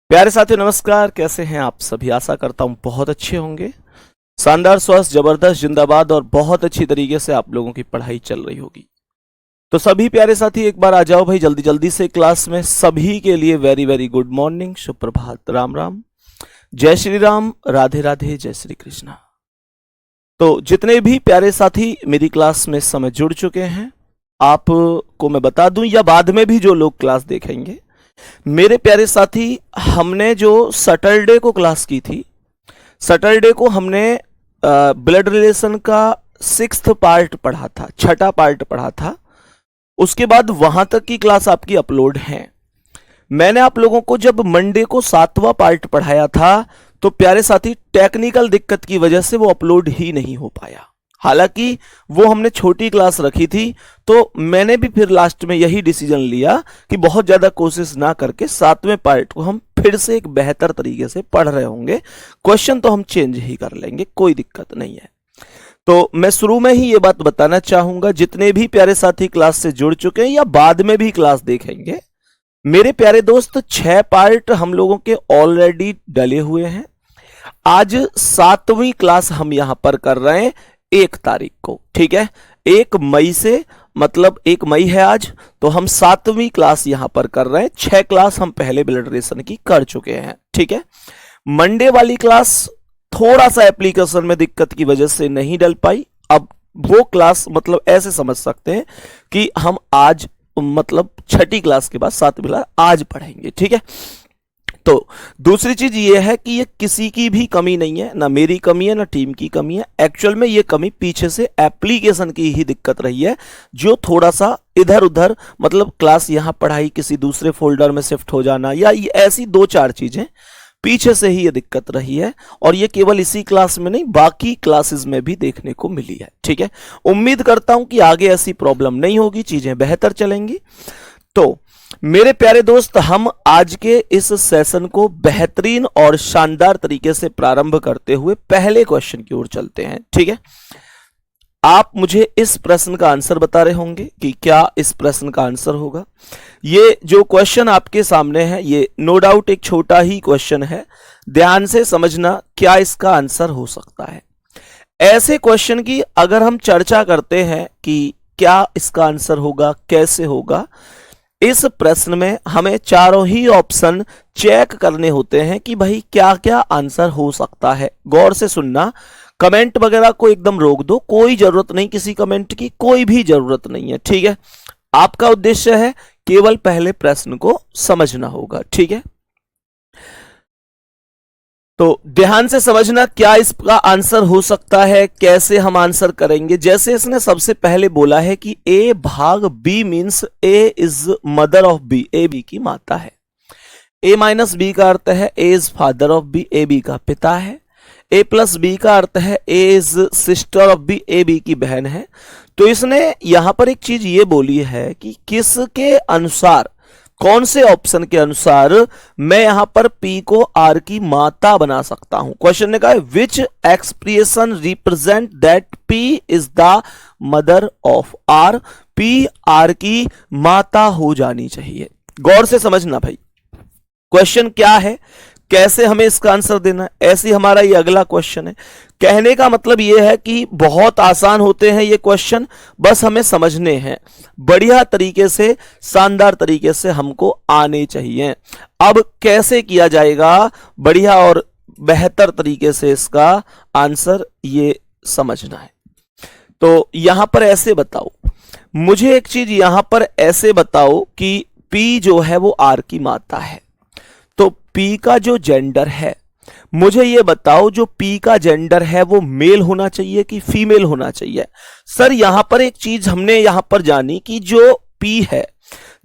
प्यारे साथियों नमस्कार। कैसे हैं आप सभी? आशा करता हूं बहुत अच्छे होंगे। शानदार, स्वस्थ, जबरदस्त, जिंदाबाद और बहुत अच्छी तरीके से आप लोगों की पढ़ाई चल रही होगी। तो सभी प्यारे साथी एक बार आ जाओ भाई जल्दी जल्दी से क्लास में। सभी के लिए वेरी वेरी गुड मॉर्निंग, सुप्रभात, राम राम, जय श्री राम, राधे राधे, जय श्री कृष्णा। तो जितने भी प्यारे साथी मेरी क्लास में इस समय जुड़ चुके हैं, आपको मैं बता दूं या बाद में भी जो लोग क्लास देखेंगे, मेरे प्यारे साथी, हमने जो सैटरडे को क्लास की थी, सैटरडे को हमने ब्लड रिलेशन का 6th पार्ट पढ़ा था, 6ठा पार्ट पढ़ा था। उसके बाद वहां तक की क्लास आपकी अपलोड है। मैंने आप लोगों को जब मंडे को 7वां पार्ट पढ़ाया था तो प्यारे साथी टेक्निकल दिक्कत की वजह से वो अपलोड ही नहीं हो पाया। हालांकि वो हमने छोटी क्लास रखी थी, तो मैंने भी फिर लास्ट में यही डिसीजन लिया कि बहुत ज्यादा कोशिश ना करके 7वें पार्ट को हम फिर से एक बेहतर तरीके से पढ़ रहे होंगे। क्वेश्चन तो हम चेंज ही कर लेंगे, कोई दिक्कत नहीं है। तो मैं शुरू में ही ये बात बताना चाहूंगा, जितने भी प्यारे साथी क्लास से जुड़ चुके हैं या बाद में भी क्लास देखेंगे, मेरे प्यारे दोस्त 6 पार्ट हम लोगों के ऑलरेडी डले हुए हैं। आज 7वीं क्लास हम यहां पर कर रहे हैं 1 तारीख को, ठीक है। 1 मई से, मतलब 1 मई है आज, तो हम 7वीं क्लास यहां पर कर रहे हैं। 6 क्लास हम पहले ब्लड रिलेशन की कर चुके हैं, ठीक है। मंडे वाली क्लास थोड़ा सा एप्लीकेशन में दिक्कत की वजह से नहीं डल पाई। अब वो क्लास मतलब ऐसे समझ सकते हैं कि हम आज मतलब 6ठी क्लास के बाद 7वीं क्लास आज पढ़ेंगे, ठीक है। तो दूसरी चीज ये है कि ये किसी की भी कमी नहीं है, ना मेरी कमी है ना टीम की कमी है। एक्चुअल में ये कमी पीछे से एप्लीकेशन की ही दिक्कत रही है, जो थोड़ा सा इधर उधर, मतलब क्लास यहां पढ़ाई किसी दूसरे फोल्डर में शिफ्ट हो जाना या ऐसी 2-4 चीजें पीछे से ही ये दिक्कत रही है। और ये केवल इसी क्लास में नहीं, बाकी क्लासेस में भी देखने को मिली है, ठीक है। उम्मीद करता हूं कि आगे ऐसी प्रॉब्लम नहीं होगी, चीजें बेहतर चलेंगी। तो मेरे प्यारे दोस्त, हम आज के इस सेशन को बेहतरीन और शानदार तरीके से प्रारंभ करते हुए पहले क्वेश्चन की ओर चलते हैं, ठीक है। आप मुझे इस प्रश्न का आंसर बता रहे होंगे कि क्या इस प्रश्न का आंसर होगा। ये जो क्वेश्चन आपके सामने है, ये नो डाउट एक छोटा ही क्वेश्चन है। ध्यान से समझना क्या इसका आंसर हो सकता है। ऐसे क्वेश्चन की अगर हम चर्चा करते हैं कि क्या इसका आंसर होगा, कैसे होगा, इस प्रश्न में हमें चारों ही ऑप्शन चेक करने होते हैं कि भाई क्या क्या आंसर हो सकता है। गौर से सुनना, कमेंट वगैरह को एकदम रोक दो, कोई जरूरत नहीं किसी कमेंट की, कोई भी जरूरत नहीं है, ठीक है। आपका उद्देश्य है केवल पहले प्रश्न को समझना होगा, ठीक है। तो ध्यान से समझना क्या इसका आंसर हो सकता है, कैसे हम आंसर करेंगे। जैसे इसने सबसे पहले बोला है कि ए भाग B means A is mother of B, A B की माता है। ए माइनस बी का अर्थ है A is father of B, A B का पिता है। ए प्लस बी का अर्थ है A is sister of B, A B की बहन है। तो इसने यहां पर एक चीज ये बोली है कि किसके अनुसार, कौन से ऑप्शन के अनुसार मैं यहां पर P को R की माता बना सकता हूं। क्वेश्चन ने कहा है which expression represent that P is the mother of R, P R की माता हो जानी चाहिए। गौर से समझना भाई, क्वेश्चन क्या है, कैसे हमें इसका आंसर देना है, ऐसे हमारा ये अगला क्वेश्चन है। कहने का मतलब ये है कि बहुत आसान होते हैं ये क्वेश्चन, बस हमें समझने हैं, बढ़िया तरीके से, शानदार तरीके से हमको आने चाहिए। अब कैसे किया जाएगा बढ़िया और बेहतर तरीके से इसका आंसर, ये समझना है। तो यहां पर ऐसे बताओ, मुझे एक चीज यहां पर ऐसे बताओ कि P जो है वो R की माता है, तो P का जो जेंडर है, मुझे ये बताओ जो P का जेंडर है वो मेल होना चाहिए कि फीमेल होना चाहिए। सर यहां पर एक चीज हमने यहां पर जानी कि जो P है,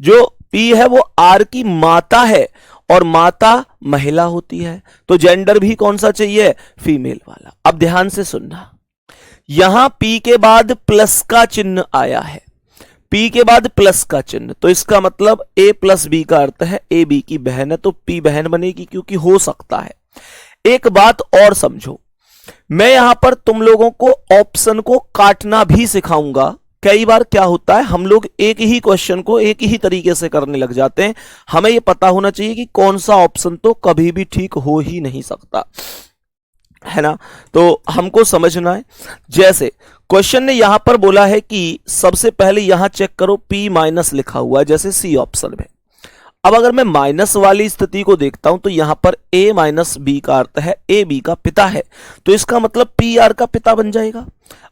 जो P है वो R की माता है और माता महिला होती है, तो जेंडर भी कौन सा चाहिए, फीमेल वाला। अब ध्यान से सुनना, यहां P के बाद प्लस का चिन्ह आया है, P के बाद प्लस का चिन्ह, तो इसका मतलब A प्लस बी का अर्थ है A B की बहन है, तो P बहन बनेगी, क्योंकि हो सकता है। एक बात और समझो, मैं यहां पर तुम लोगों को ऑप्शन को काटना भी सिखाऊंगा, कई बार क्या होता है, हम लोग एक ही क्वेश्चन को एक ही तरीके से करने लग जाते हैं। हमें यह पता होना चाहिए कि कौन सा ऑप्शन तो कभी भी ठीक हो ही नहीं सकता, है ना। तो हमको समझना है, जैसे क्वेश्चन ने यहां पर बोला है कि सबसे पहले यहां चेक करो P माइनस लिखा हुआ है, जैसे सी ऑप्शन में। अब अगर मैं माइनस वाली स्थिति को देखता हूं तो यहां पर A माइनस बी का अर्थ है A B का पिता है, तो इसका मतलब P R का पिता बन जाएगा।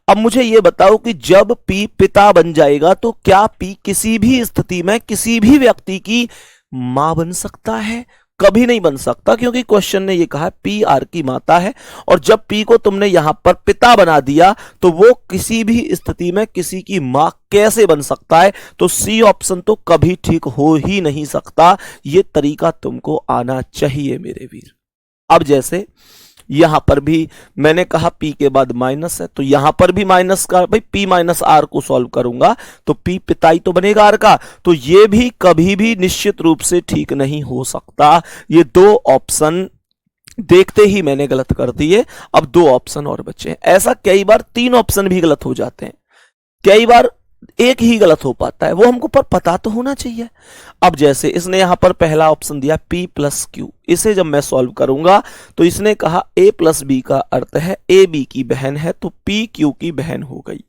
अब मुझे यह बताओ कि जब P पिता बन जाएगा तो क्या P किसी भी स्थिति में किसी भी व्यक्ति की मां बन सकता है? कभी नहीं बन सकता, क्योंकि क्वेश्चन ने यह कहा P R की माता है, और जब P को तुमने यहां पर पिता बना दिया तो वो किसी भी स्थिति में किसी की मां कैसे बन सकता है? तो सी ऑप्शन तो कभी ठीक हो ही नहीं सकता। यह तरीका तुमको आना चाहिए मेरे वीर। अब जैसे यहां पर भी मैंने कहा P के बाद माइनस है, तो यहां पर भी माइनस का, भाई P माइनस R को सॉल्व करूंगा तो P पिताई तो बनेगा R का, तो ये भी कभी भी निश्चित रूप से ठीक नहीं हो सकता। ये दो ऑप्शन देखते ही मैंने गलत कर दिए, अब दो ऑप्शन और बचे। ऐसा कई बार तीन ऑप्शन भी गलत हो जाते हैं, कई बार एक ही गलत हो पाता है, वो हमको पर पता तो होना चाहिए। अब जैसे इसने यहां पर पहला ऑप्शन दिया P प्लस Q, इसे जब मैं सॉल्व करूंगा तो इसने कहा A प्लस बी का अर्थ है A B की बहन है, तो P Q की बहन हो गई।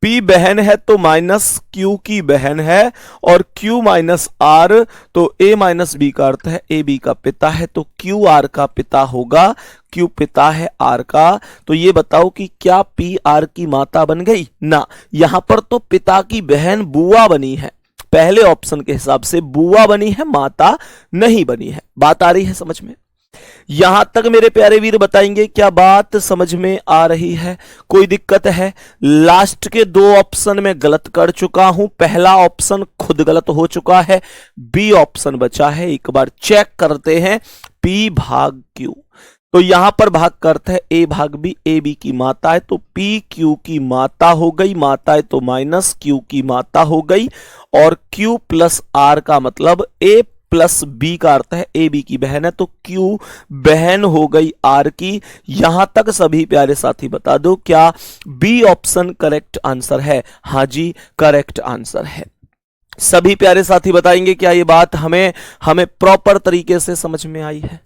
P बहन है तो माइनस Q की बहन है, और Q माइनस R, तो A माइनस बी का अर्थ है A B का पिता है, तो Q R का पिता होगा। Q पिता है R का, तो ये बताओ कि क्या P R की माता बन गई? ना, यहां पर तो पिता की बहन बुआ बनी है, पहले ऑप्शन के हिसाब से बुआ बनी है, माता नहीं बनी है। बात आ रही है समझ में? यहां तक मेरे प्यारे वीर बताएंगे क्या बात समझ में आ रही है? कोई दिक्कत है? लास्ट के दो ऑप्शन में गलत कर चुका हूं, पहला ऑप्शन खुद गलत हो चुका है, बी ऑप्शन बचा है। एक बार चेक करते हैं, P भाग Q, तो यहां पर भाग का अर्थ है A भाग B, A B की माता है तो P Q की माता हो गई, माता है तो माइनस Q की माता हो गई, और Q प्लस R का मतलब A प्लस बी का अर्थ है A B की बहन है, तो Q बहन हो गई R की। यहां तक सभी प्यारे साथी बता दो क्या बी ऑप्शन करेक्ट आंसर है? हां जी, करेक्ट आंसर है। सभी प्यारे साथी बताएंगे क्या ये बात हमें प्रॉपर तरीके से समझ में आई है?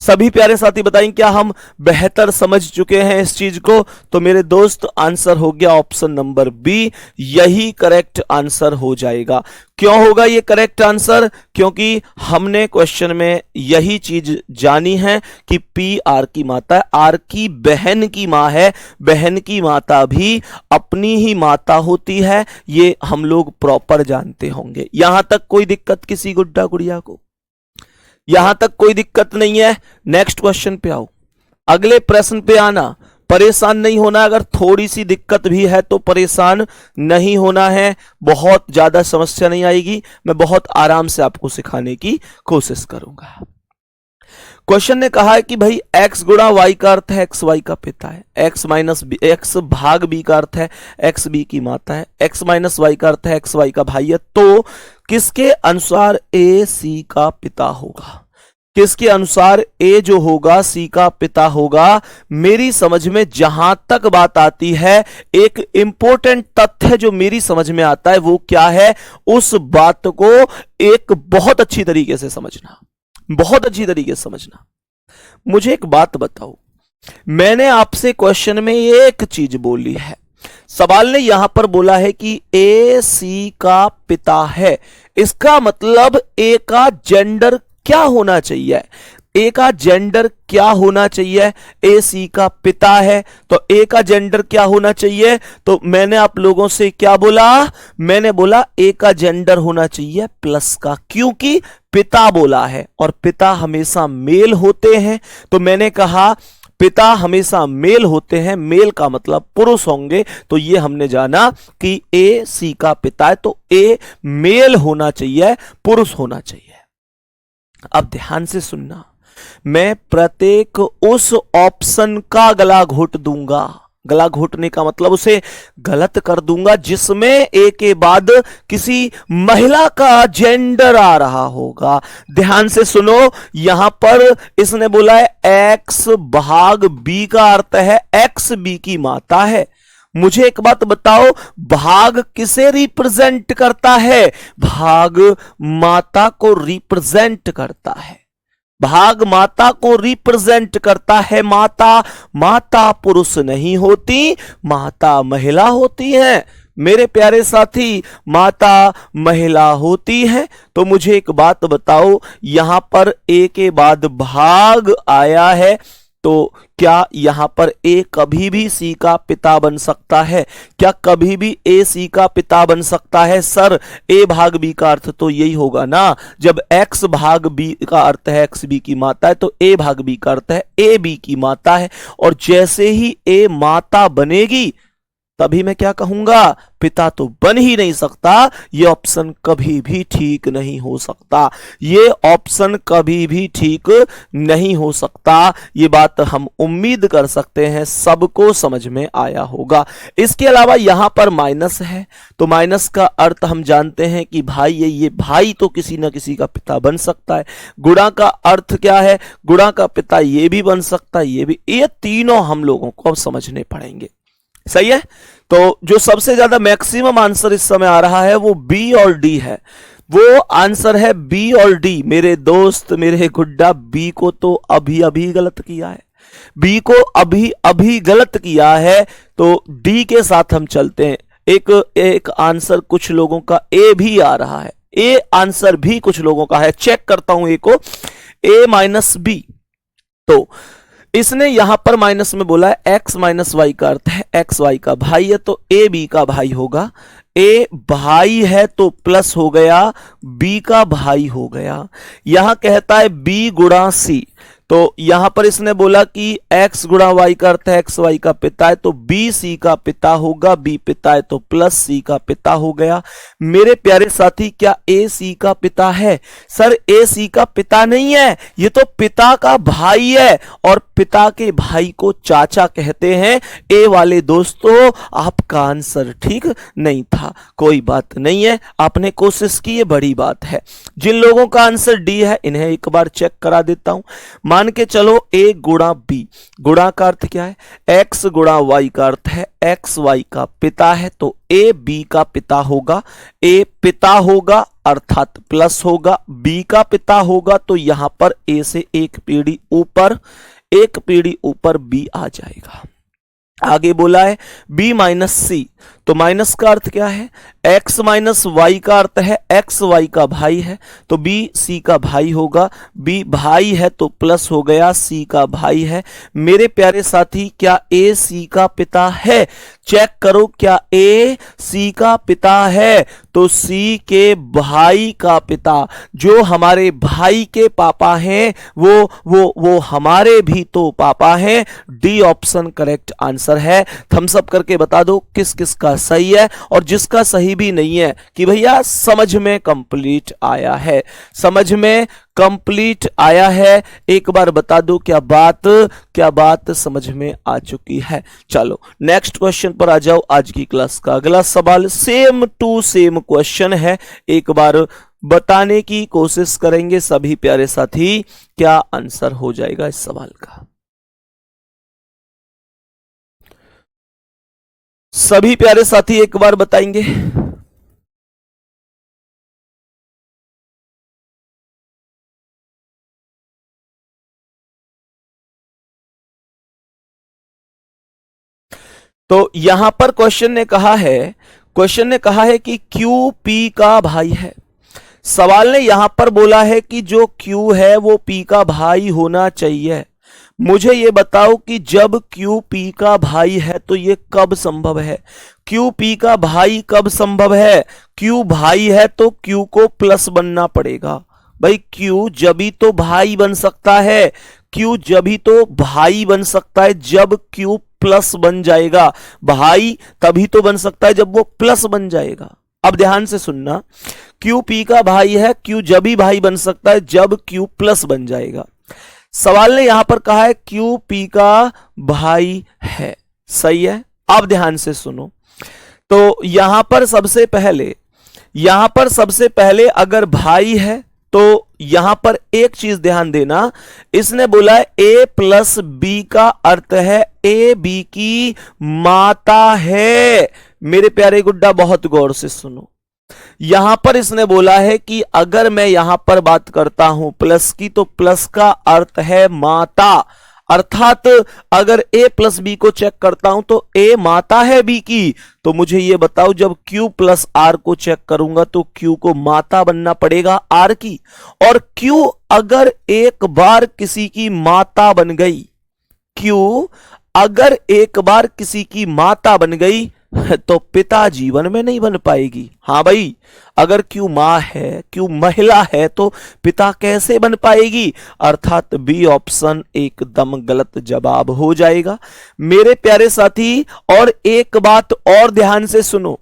सभी प्यारे साथी बताएंगे क्या हम बेहतर समझ चुके हैं इस चीज को? तो मेरे दोस्त आंसर हो गया ऑप्शन नंबर बी, यही करेक्ट आंसर हो जाएगा। क्यों होगा ये करेक्ट आंसर? क्योंकि हमने क्वेश्चन में यही चीज जानी है कि P R की माता है, R की बहन की मां है, बहन की माता भी अपनी ही माता होती है, ये हम लोग प्रॉपर जानते होंगे। यहां तक कोई दिक्कत किसी गुड्डा गुड़िया को? यहां तक कोई दिक्कत नहीं है? नेक्स्ट क्वेश्चन पे आओ, अगले प्रश्न पे आना। परेशान नहीं होना, अगर थोड़ी सी दिक्कत भी है तो परेशान नहीं होना है, बहुत ज्यादा समस्या नहीं आएगी, मैं बहुत आराम से आपको सिखाने की कोशिश करूंगा। क्वेश्चन ने कहा है कि भाई x गुणा y का अर्थ है x y का पिता है, x माइनस x भाग b का अर्थ है x b की माता है, x माइनस y का अर्थ है x y का भाई है, तो किसके अनुसार a c का पिता होगा? किसके अनुसार A जो होगा C का पिता होगा? मेरी समझ में जहां तक बात आती है, एक इंपॉर्टेंट तथ्य जो मेरी समझ में आता है वो क्या है, उस बात को एक बहुत अच्छी तरीके से समझना, बहुत अच्छी तरीके से समझना। मुझे एक बात बताओ, मैंने आपसे क्वेश्चन में एक चीज बोली है, सवाल ने यहां पर बोला है कि A C का पिता है, इसका मतलब A का जेंडर क्या होना चाहिए? A का जेंडर क्या होना चाहिए? A C का पिता है तो A का जेंडर क्या होना चाहिए? तो मैंने आप लोगों से क्या बोला? मैंने बोला A का जेंडर होना चाहिए प्लस का, क्योंकि पिता बोला है और पिता हमेशा मेल होते हैं, तो मैंने कहा पिता हमेशा मेल होते हैं, मेल का मतलब पुरुष होंगे, तो ये हमने जाना कि A C का पिता है तो A मेल होना चाहिए, पुरुष होना चाहिए। अब ध्यान से सुनना, मैं प्रत्येक उस ऑप्शन का गला घोट दूंगा, गला घोटने का मतलब उसे गलत कर दूंगा जिसमें ए के बाद किसी महिला का जेंडर आ रहा होगा। ध्यान से सुनो, यहां पर इसने बोला है एक्स भाग बी का अर्थ है एक्स बी की माता है, मुझे एक बात बताओ, भाग किसे रिप्रेजेंट करता है? भाग माता को रिप्रेजेंट करता है। भाग माता को रिप्रेजेंट करता है। माता पुरुष नहीं होती, माता महिला होती है। मेरे प्यारे साथी, माता महिला होती है। तो मुझे एक बात बताओ, यहां पर ए के बाद भाग आया है, तो क्या यहां पर ए कभी भी सी का पिता बन सकता है? क्या कभी भी ए सी का पिता बन सकता है? सर, ए भाग बी का अर्थ तो यही होगा ना। जब एक्स भाग बी का अर्थ है एक्स बी की माता है, तो ए भाग बी का अर्थ है ए बी की माता है। और जैसे ही ए माता बनेगी, तभी मैं क्या कहूंगा? पिता तो बन ही नहीं सकता। यह ऑप्शन कभी भी ठीक नहीं हो सकता। ये ऑप्शन कभी भी ठीक नहीं हो सकता। ये बात हम उम्मीद कर सकते हैं सबको समझ में आया होगा। इसके अलावा यहां पर माइनस है, तो माइनस का अर्थ हम जानते हैं कि भाई है। ये भाई तो किसी ना किसी का पिता बन सकता है। गुणा का अर्थ क्या है? गुणा का पिता ये भी बन सकता है, ये भी। ये तीनों हम लोगों को अब समझने पड़ेंगे। सही है। तो जो सबसे ज्यादा मैक्सिमम आंसर इस समय आ रहा है वो बी और डी है। वो आंसर है बी और डी। मेरे दोस्त, मेरे गुड्डा, बी को तो अभी अभी गलत किया है। बी को अभी अभी गलत किया है। तो डी के साथ हम चलते हैं। एक आंसर कुछ लोगों का ए भी आ रहा है। ए आंसर भी कुछ लोगों का है। चेक करता हूं ए को, ए माइनस बी। तो इसने यहां पर माइनस में बोला है एक्स माइनस वाई का अर्थ है एक्स वाई का भाई है, तो ए बी का भाई होगा। ए भाई है तो प्लस हो गया, बी का भाई हो गया। यहां कहता है बी गुणा सी, तो यहां पर इसने बोला कि x गुणा वाई का अर्थ है एक्स वाई का पिता है, तो b c का पिता होगा। b पिता है तो प्लस c का पिता हो गया। मेरे प्यारे साथी, क्या a c का पिता है? सर, a c का पिता नहीं है, ये तो पिता का भाई है, और पिता के भाई को चाचा कहते हैं। ए वाले दोस्तों, आपका आंसर ठीक नहीं था। कोई बात नहीं है, आपने कोशिश की, ये बड़ी बात है। जिन लोगों का आंसर डी है, इन्हें एक बार चेक करा देता हूं। मान के चलो ए गुणा बी। गुणा का अर्थ क्या है? एक्स गुणा वाई का अर्थ है एक्स वाई का पिता है, तो ए बी का पिता होगा। ए पिता होगा अर्थात प्लस होगा, बी का पिता होगा, तो यहां पर ए से एक पीढ़ी ऊपर बी आ जाएगा। आगे बोला है b माइनस सी, तो माइनस का अर्थ क्या है? x माइनस वाई का अर्थ है एक्स वाई का भाई है, तो b c का भाई होगा। b भाई है तो प्लस हो गया, c का भाई है। मेरे प्यारे साथी, क्या a c का पिता है? चेक करो, क्या a c का पिता है? तो c के भाई का पिता, जो हमारे भाई के पापा हैं, वो हमारे भी तो पापा हैं। डी ऑप्शन करेक्ट आंसर है। थम्स अप करके बता दो किस किस का सही है, और जिसका सही भी नहीं है कि भैया समझ में कंप्लीट आया है। समझ में कंप्लीट आया है, एक बार बता दो क्या बात समझ में आ चुकी है। चलो नेक्स्ट क्वेश्चन पर आ जाओ। आज की क्लास का अगला सवाल सेम टू सेम क्वेश्चन है। एक बार बताने की कोशिश करेंगे सभी प्यारे साथी, क्या आंसर हो जाएगा इस सवाल का। सभी प्यारे साथी एक बार बताएंगे। तो यहां पर क्वेश्चन ने कहा है कि Q P का भाई है। सवाल ने यहां पर बोला है कि जो Q है वो P का भाई होना चाहिए। मुझे ये बताओ कि जब Q P का भाई है तो ये कब संभव है? Q P का भाई कब संभव है? Q भाई है तो Q को प्लस बनना पड़ेगा। भाई Q जभी तो भाई बन सकता है, Q जभी तो भाई बन सकता है जब Q प्लस बन जाएगा। भाई तभी तो बन सकता है जब वो प्लस बन जाएगा। अब ध्यान से सुनना, Q P का भाई है, Q जभी भाई बन सकता है जब Q प्लस बन जाएगा। सवाल ने यहां पर कहा है Q P का भाई है, सही है। अब ध्यान से सुनो, तो यहां पर सबसे पहले अगर भाई है तो यहां पर एक चीज ध्यान देना, इसने बोला है ए प्लस बी का अर्थ है ए बी की माता है। मेरे प्यारे गुड्डा बहुत गौर से सुनो, यहां पर इसने बोला है कि अगर मैं यहां पर बात करता हूं प्लस की, तो प्लस का अर्थ है माता, अर्थात अगर a प्लस बी को चेक करता हूं तो a माता है b की। तो मुझे यह बताओ, जब q प्लस r को चेक करूंगा तो q को माता बनना पड़ेगा r की, और q अगर एक बार किसी की माता बन गई, q अगर एक बार किसी की माता बन गई तो पिता जीवन में नहीं बन पाएगी। हाँ भाई, अगर क्यों मां है, क्यों महिला है, तो पिता कैसे बन पाएगी? अर्थात बी ऑप्शन एकदम गलत जवाब हो जाएगा मेरे प्यारे साथी। और एक बात और ध्यान से सुनो,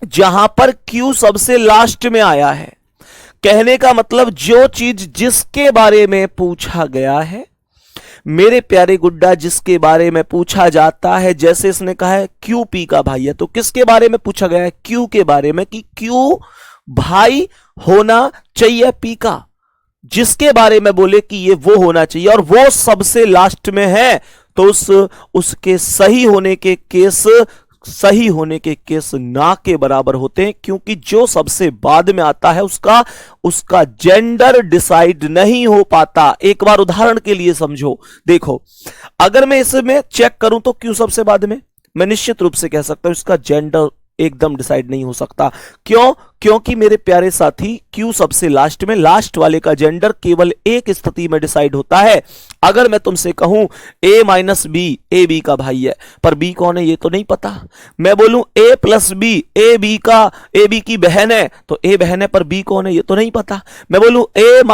जहां पर क्यू सबसे लास्ट में आया है, कहने का मतलब जो चीज जिसके बारे में पूछा गया है, मेरे प्यारे गुड्डा, जिसके बारे में पूछा जाता है, जैसे इसने कहा है क्यू पी का भाई है, तो किसके बारे में पूछा गया है? क्यू के बारे में, कि क्यू भाई होना चाहिए पी का, जिसके बारे में बोले कि ये वो होना चाहिए और वो सबसे लास्ट में है, तो उसके सही होने के केस ना के बराबर होते हैं, क्योंकि जो सबसे बाद में आता है उसका जेंडर डिसाइड नहीं हो पाता। एक बार उदाहरण के लिए समझो, देखो अगर मैं इसमें चेक करूं तो क्यों सबसे बाद में, मैं निश्चित रूप से कह सकता हूं इसका जेंडर एकदम डिसाइड नहीं हो सकता। क्यों? क्योंकि मेरे प्यारे साथी क्यू सबसे लास्ट में, लास्ट वाले का जेंडर केवल एक स्थिति में डिसाइड होता है। अगर मैं तुमसे कहूं a minus B, A B का भाई है, पर b कौन है ये तो नहीं पता। मैं बोलूं a plus B, A B की बहन है, तो a बहन है, पर b कौन है ये तो नहीं पता। मैं बोलूं a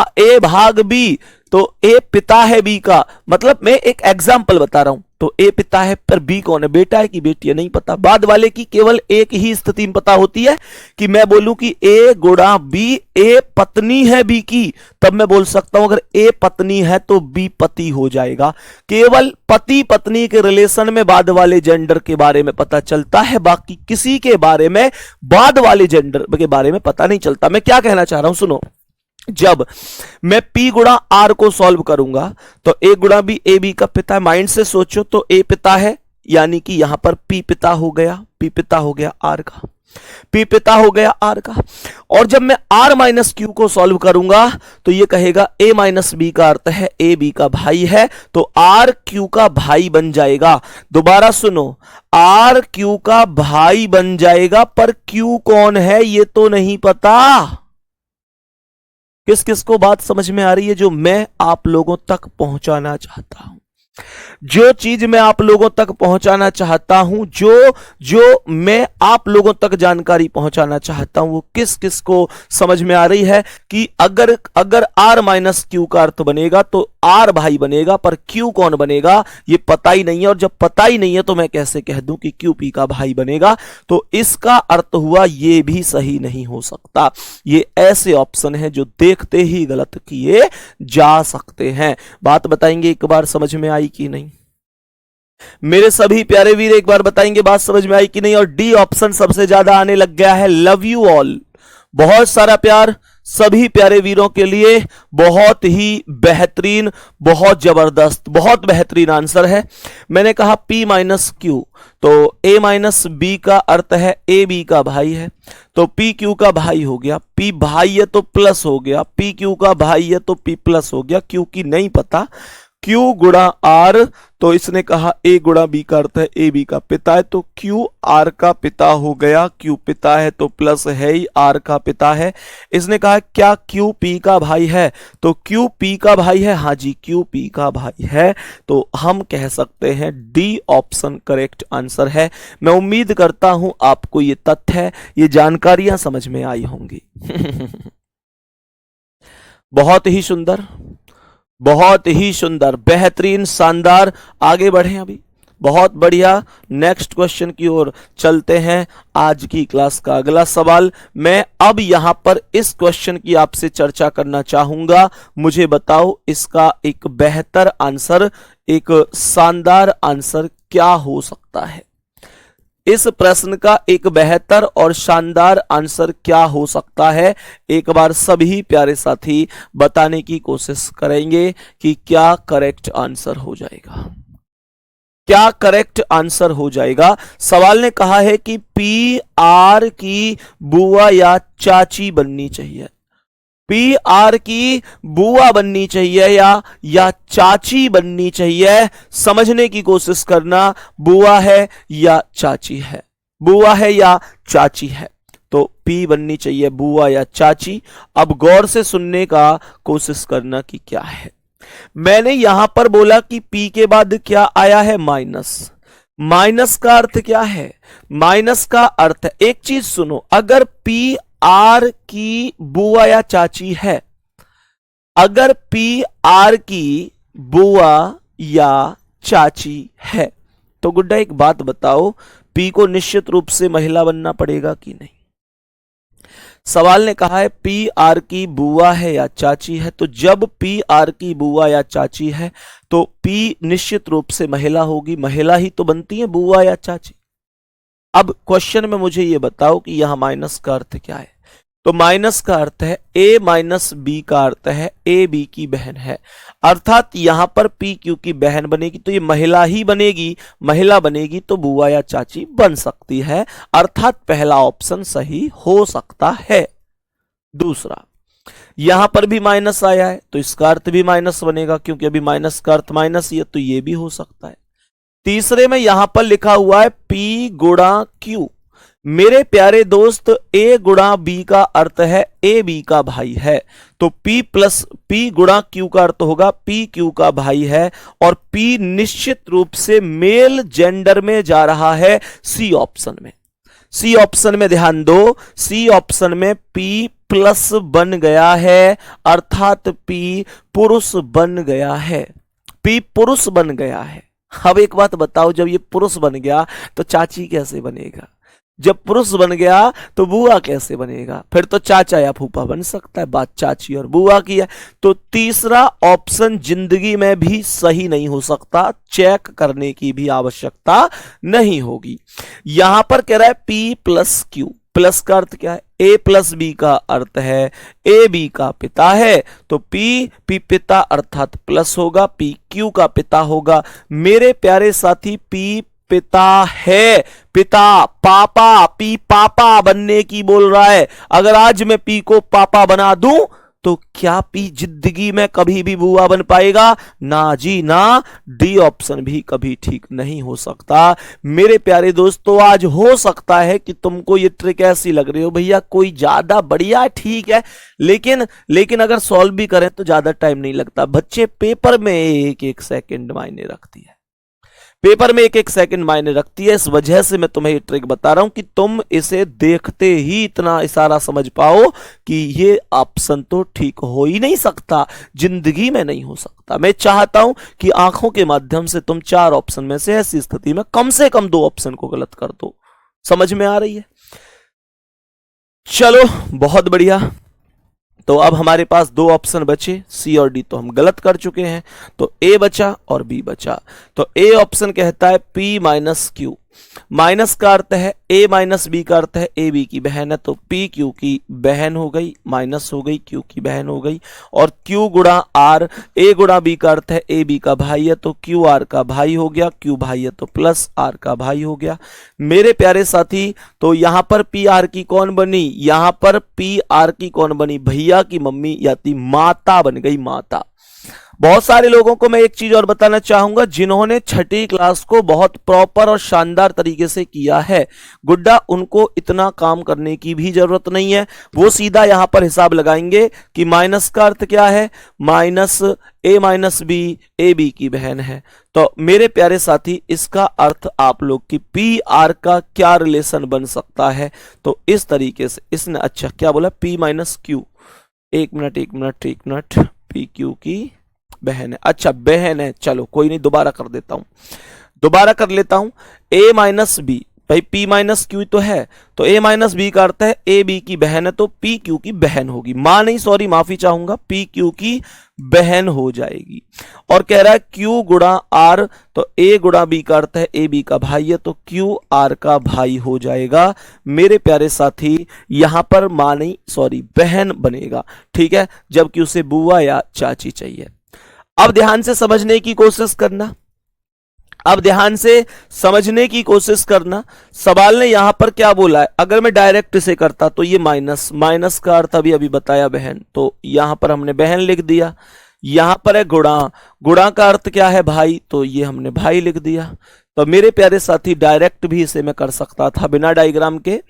भाग b, तो a पिता है b का, मतलब मैं एक एग्जाम्पल बता रहा हूं, तो a पिता है पर b कौन है, बेटा है कि बेटी है, नहीं पता। बाद वाले की केवल एक ही स्थिति में पता होती है कि मैं बोलूं कि a गुणा b, a पत्नी है b की, तब मैं बोल सकता हूं अगर a पत्नी है तो b पति हो जाएगा। केवल पति पत्नी के रिलेशन में बाद वाले जेंडर के बारे में पता चलता है, बाकी किसी के बारे में बाद वाले जेंडर के बारे में पता नहीं चलता। मैं क्या कहना चाह रहा हूं सुनो, जब मैं p गुणा r को सॉल्व करूंगा तो a गुणा b, a b का पिता है, माइंड से सोचो तो a पिता है, यानी कि यहां पर p पिता हो गया, p पिता हो गया r का, p पिता हो गया r का। और जब मैं r माइनस क्यू को सॉल्व करूंगा तो ये कहेगा a माइनस बी का अर्थ है a b का भाई है, तो r q का भाई बन जाएगा। दोबारा सुनो, r q का भाई बन जाएगा, पर q कौन है ये तो नहीं पता। किस किस को बात समझ में आ रही है जो मैं आप लोगों तक पहुंचाना चाहता हूं? जो चीज मैं आप लोगों तक पहुंचाना चाहता हूं, जो मैं आप लोगों तक जानकारी पहुंचाना चाहता हूं, वो किस किस को समझ में आ रही है कि अगर r माइनस क्यू का अर्थ बनेगा तो r भाई बनेगा, पर q कौन बनेगा ये पता ही नहीं है, और जब पता ही नहीं है तो मैं कैसे कह दूं कि q p का भाई बनेगा? तो इसका अर्थ हुआ ये भी सही नहीं हो सकता। ये ऐसे ऑप्शन है जो देखते ही गलत किए जा सकते हैं। बात बताएंगे एक बार, समझ में आई कि नहीं? मेरे सभी प्यारे वीर एक बार बताएंगे बात समझ में आई कि नहीं? और डी ऑप्शन सबसे ज्यादा आने लग गया है, लव यू ऑल। बहुत सारा प्यार सभी प्यारे वीरों के लिए, बहुत ही बेहतरीन, बहुत जबरदस्त, बहुत बेहतरीन आंसर है। मैंने कहा p माइनस क्यू, तो a माइनस बी का अर्थ है a b का भाई है, तो p q का भाई हो गया, p भाई है तो प्लस हो गया, p q का भाई है तो p प्लस हो गया, q की नहीं पता, q गुणा r, तो इसने कहा a गुणा b का अर्थ है a b का पिता है, तो q r का पिता हो गया, q पिता है तो प्लस है ही, r का पिता है। इसने कहा क्या q p का भाई है, तो q p का भाई है, हाँ जी q p का भाई है, तो हम कह सकते हैं डी ऑप्शन करेक्ट आंसर है। मैं उम्मीद करता हूं आपको ये तथ्य, ये जानकारियां समझ में आई होंगी। बहुत ही सुंदर, बहुत ही सुंदर, बेहतरीन, शानदार। आगे बढ़ें, अभी बहुत बढ़िया। नेक्स्ट क्वेश्चन की ओर चलते हैं। आज की क्लास का अगला सवाल, मैं अब यहां पर इस क्वेश्चन की आपसे चर्चा करना चाहूंगा। मुझे बताओ इसका एक बेहतर आंसर, एक शानदार आंसर क्या हो सकता है? इस प्रश्न का एक बेहतर और शानदार आंसर क्या हो सकता है, एक बार सभी प्यारे साथी बताने की कोशिश करेंगे कि क्या करेक्ट आंसर हो जाएगा, क्या करेक्ट आंसर हो जाएगा। सवाल ने कहा है कि पी आर की बुआ या चाची बननी चाहिए, पी आर की बुआ बननी चाहिए या चाची बननी चाहिए। समझने की कोशिश करना, बुआ है या चाची है, बुआ है या चाची है, तो पी बननी चाहिए बुआ या चाची। अब गौर से सुनने का कोशिश करना कि क्या है। मैंने यहां पर बोला कि पी के बाद क्या आया है, माइनस। माइनस का अर्थ क्या है, माइनस का अर्थ, एक चीज सुनो, अगर पी आर की बुआ या चाची है, अगर पी आर की बुआ या चाची है, तो गुड्डा एक बात बताओ, पी को निश्चित रूप से महिला बनना पड़ेगा कि नहीं। सवाल ने कहा है पी आर की बुआ है या चाची है, तो जब पी आर की बुआ या चाची है तो पी निश्चित रूप से महिला होगी, महिला ही तो बनती है बुआ या चाची। अब क्वेश्चन में मुझे यह बताओ कि यहां माइनस का अर्थ क्या है, तो माइनस का अर्थ है ए माइनस बी का अर्थ है ए बी की बहन है, अर्थात यहां पर पी क्यू की बहन बनेगी तो ये महिला ही बनेगी, महिला बनेगी तो बुआ या चाची बन सकती है, अर्थात पहला ऑप्शन सही हो सकता है। दूसरा, यहां पर भी माइनस आया है तो इसका अर्थ भी माइनस बनेगा, क्योंकि अभी माइनस का अर्थ माइनस ही है, तो ये भी हो सकता है। तीसरे में यहां पर लिखा हुआ है पी गुणा क्यू, मेरे प्यारे दोस्त ए गुणा बी का अर्थ है ए बी का भाई है, तो P प्लस P गुणा Q का अर्थ होगा P Q का भाई है, और P निश्चित रूप से मेल जेंडर में जा रहा है सी ऑप्शन में। सी ऑप्शन में ध्यान दो, सी ऑप्शन में P प्लस बन गया है, अर्थात P पुरुष बन गया है, P पुरुष बन गया है। अब एक बात बताओ, जब ये पुरुष बन गया तो चाची कैसे बनेगा, जब पुरुष बन गया तो बुआ कैसे बनेगा, फिर तो चाचा या फूफा बन सकता है, बात चाची और बुआ की है। तो तीसरा ऑप्शन जिंदगी में भी सही नहीं हो सकता, चेक करने की भी आवश्यकता नहीं होगी। यहां पर कह रहा है P प्लस Q, प्लस का अर्थ क्या है, A प्लस बी का अर्थ है ए बी का पिता है, तो P पिता अर्थात प्लस होगा, P Q का पिता होगा। मेरे प्यारे साथी P पिता है, पिता पापा, पी पापा बनने की बोल रहा है। अगर आज मैं पी को पापा बना दूं तो क्या पी जिंदगी में कभी भी बुआ बन पाएगा, ना जी ना, डी ऑप्शन भी कभी ठीक नहीं हो सकता। मेरे प्यारे दोस्तों, आज हो सकता है कि तुमको ये ट्रिक ऐसी लग रही हो, भैया कोई ज्यादा बढ़िया ठीक है, लेकिन अगर सॉल्व भी करें तो ज्यादा टाइम नहीं लगता। बच्चे, पेपर में एक एक सेकंड मायने रखती है, पेपर में एक एक सेकंड मायने रखती है। इस वजह से मैं तुम्हें ये ट्रिक बता रहा हूं कि तुम इसे देखते ही इतना इशारा समझ पाओ कि ये ऑप्शन तो ठीक हो ही नहीं सकता, जिंदगी में नहीं हो सकता। मैं चाहता हूं कि आंखों के माध्यम से तुम 4 ऑप्शन में से ऐसी स्थिति में कम से कम 2 ऑप्शन को गलत कर दो। समझ में आ रही है? चलो बहुत बढ़िया। तो अब हमारे पास 2 ऑप्शन बचे, सी और डी तो हम गलत कर चुके हैं, तो ए बचा और बी बचा। तो ए ऑप्शन कहता है P माइनस क्यू, माइनस का अर्थ है ए माइनस बी का अर्थ है ए बी की बहन है, तो P Q की बहन हो गई, माइनस हो गई, Q की बहन हो गई, और Q गुणा R, ए गुणा बी का अर्थ है ए बी का भाई है, तो Q R का भाई हो गया, Q भाई है तो प्लस R का भाई हो गया। मेरे प्यारे साथी, तो यहां पर P R की कौन बनी, यहां पर P R की कौन बनी, भैया की मम्मी यानी माता बन गई, माता। बहुत सारे लोगों को मैं एक चीज और बताना चाहूंगा, जिन्होंने 6ठी क्लास को बहुत प्रॉपर और शानदार तरीके से किया है, गुड्डा उनको इतना काम करने की भी जरूरत नहीं है। वो सीधा यहां पर हिसाब लगाएंगे कि माइनस का अर्थ क्या है, minus A minus B, A B की बहन है। तो मेरे प्यारे साथी, इसका अर्थ आप लोग की पी आर का क्या रिलेशन बन सकता है, तो इस तरीके से इसने, अच्छा क्या बोला, P माइनस क्यू, एक मिनट, पी क्यू की बहन है, अच्छा बहन है, चलो कोई नहीं, दोबारा कर देता हूं, दोबारा कर लेता हूं। ए माइनस बी, भाई P माइनस क्यू तो है, तो A माइनस बी का अर्थ है A B की बहन है, तो P Q की बहन होगी। मां नहीं, सॉरी माफी चाहूंगा, P Q की बहन हो जाएगी। और कह रहा है Q गुणा R, तो A गुणा B का अर्थ है A B का भाई है, तो Q R का भाई हो जाएगा। मेरे प्यारे साथी यहां पर मां नहीं, सॉरी बहन बनेगा, ठीक है, जबकि उसे बुआ या चाची चाहिए। अब ध्यान से समझने की कोशिश करना, अब ध्यान से समझने की कोशिश करना। सवाल ने यहां पर क्या बोला है, अगर मैं डायरेक्ट इसे करता तो ये माइनस, माइनस का अर्थ अभी अभी बताया बहन, तो यहां पर हमने बहन लिख दिया। यहां पर है गुणा, गुणा का अर्थ क्या है भाई, तो ये हमने भाई लिख दिया। तो मेरे प्यारे साथी डायरेक्ट भी इसे मैं कर सकता था बिना डायग्राम के,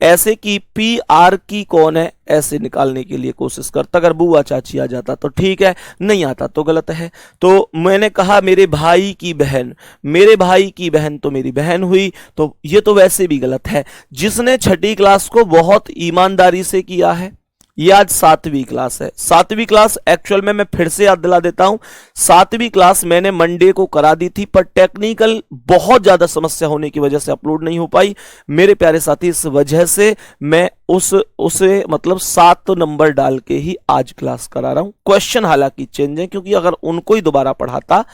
ऐसे कि पी आर की कौन है ऐसे निकालने के लिए कोशिश करता। अगर बुआ चाची आ जाता तो ठीक है, नहीं आता तो गलत है। तो मैंने कहा मेरे भाई की बहन, मेरे भाई की बहन तो मेरी बहन हुई, तो ये तो वैसे भी गलत है। जिसने छठी क्लास को बहुत ईमानदारी से किया है, ये आज 7वीं क्लास है। 7वीं क्लास एक्चुअल में मैं फिर से याद दिला देता हूं, 7वीं क्लास मैंने मंडे को करा दी थी, पर टेक्निकल बहुत ज्यादा समस्या होने की वजह से अपलोड नहीं हो पाई मेरे प्यारे साथी। इस वजह से मैं उसे मतलब 7 नंबर डाल के ही आज क्लास करा रहा हूं। क्वेश्चन हालांकि चेंज है, क्योंकि अगर उनको ही दोबारा पढ़ाता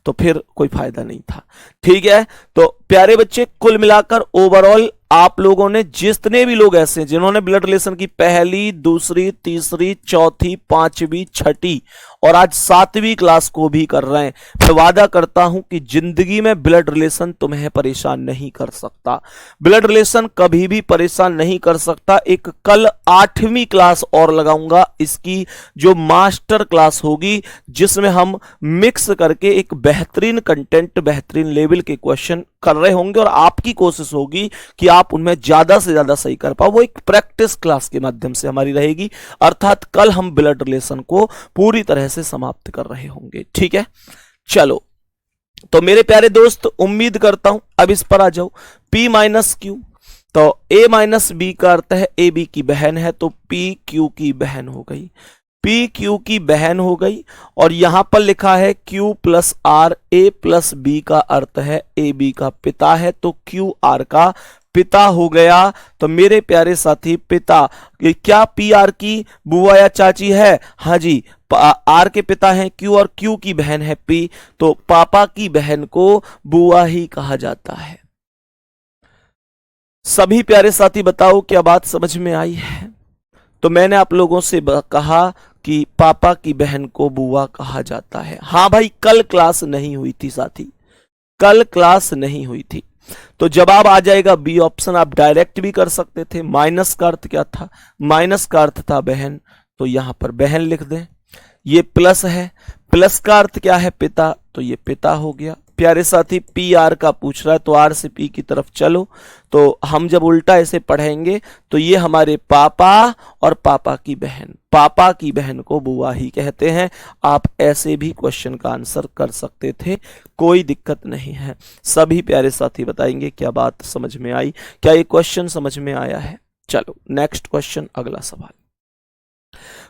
तो फिर कोई फायदा नहीं था, ठीक है। तो प्यारे बच्चे, कुल मिलाकर ओवरऑल आप लोगों ने, जितने भी लोग ऐसे जिन्होंने ब्लड रिलेशन की पहली, दूसरी, तीसरी, चौथी, पांचवी, छठी और आज 7वीं क्लास को भी कर रहे हैं, मैं वादा करता हूं कि जिंदगी में ब्लड रिलेशन तुम्हें परेशान नहीं कर सकता। ब्लड रिलेशन कभी भी परेशान नहीं कर सकता। एक कल 8वीं क्लास और लगाऊंगा, इसकी जो मास्टर क्लास होगी, जिसमें हम मिक्स करके एक बेहतरीन कंटेंट, बेहतरीन लेवल के क्वेश्चन कर रहे होंगे, और आपकी कोशिश होगी कि आप उनमें ज्यादा से ज्यादा सही कर पाओ। वो एक प्रैक्टिस क्लास के माध्यम से हमारी रहेगी, अर्थात कल हम ब्लड रिलेशन को पूरी तरह से समाप्त कर रहे होंगे, ठीक है। चलो, तो मेरे प्यारे दोस्त, उम्मीद करता हूं, अब इस पर आ जाओ। P माइनस क्यू, तो A माइनस बी का अर्थ है A B की बहन है, तो P Q की बहन हो गई, P Q की बहन हो गई। और यहां पर लिखा है Q plus R, A plus B का अर्थ है A B का पिता है, तो Q R का पिता हो गया। तो मेरे प्यारे साथी, पिता क्या P R की बुआ या चाची है? हाँ जी, R के पिता हैं Q और Q की बहन है P, तो पापा की बहन को बुआ ही कहा जाता है। सभी प्यारे साथी बताओ, क्या बात समझ में आई है? तो मैंने आप लोगों से कहा कि पापा की बहन को बुआ कहा जाता है। हाँ भाई, कल क्लास नहीं हुई थी साथी, कल क्लास नहीं हुई थी। तो जवाब आ जाएगा बी ऑप्शन। आप डायरेक्ट भी कर सकते थे। माइनस का अर्थ क्या था? माइनस का अर्थ था बहन, तो यहां पर बहन लिख दें। ये प्लस है, प्लस का अर्थ क्या है? पिता, तो ये पिता हो गया। प्यारे साथी, पी आर का पूछ रहा है, तो आर से पी की तरफ चलो। तो हम जब उल्टा ऐसे पढ़ेंगे तो ये हमारे पापा और पापा की बहन, पापा की बहन को बुआ ही कहते हैं। आप ऐसे भी क्वेश्चन का आंसर कर सकते थे, कोई दिक्कत नहीं है। सभी प्यारे साथी बताएंगे क्या बात समझ में आई, क्या ये क्वेश्चन समझ में आया है? चलो नेक्स्ट क्वेश्चन, अगला सवाल।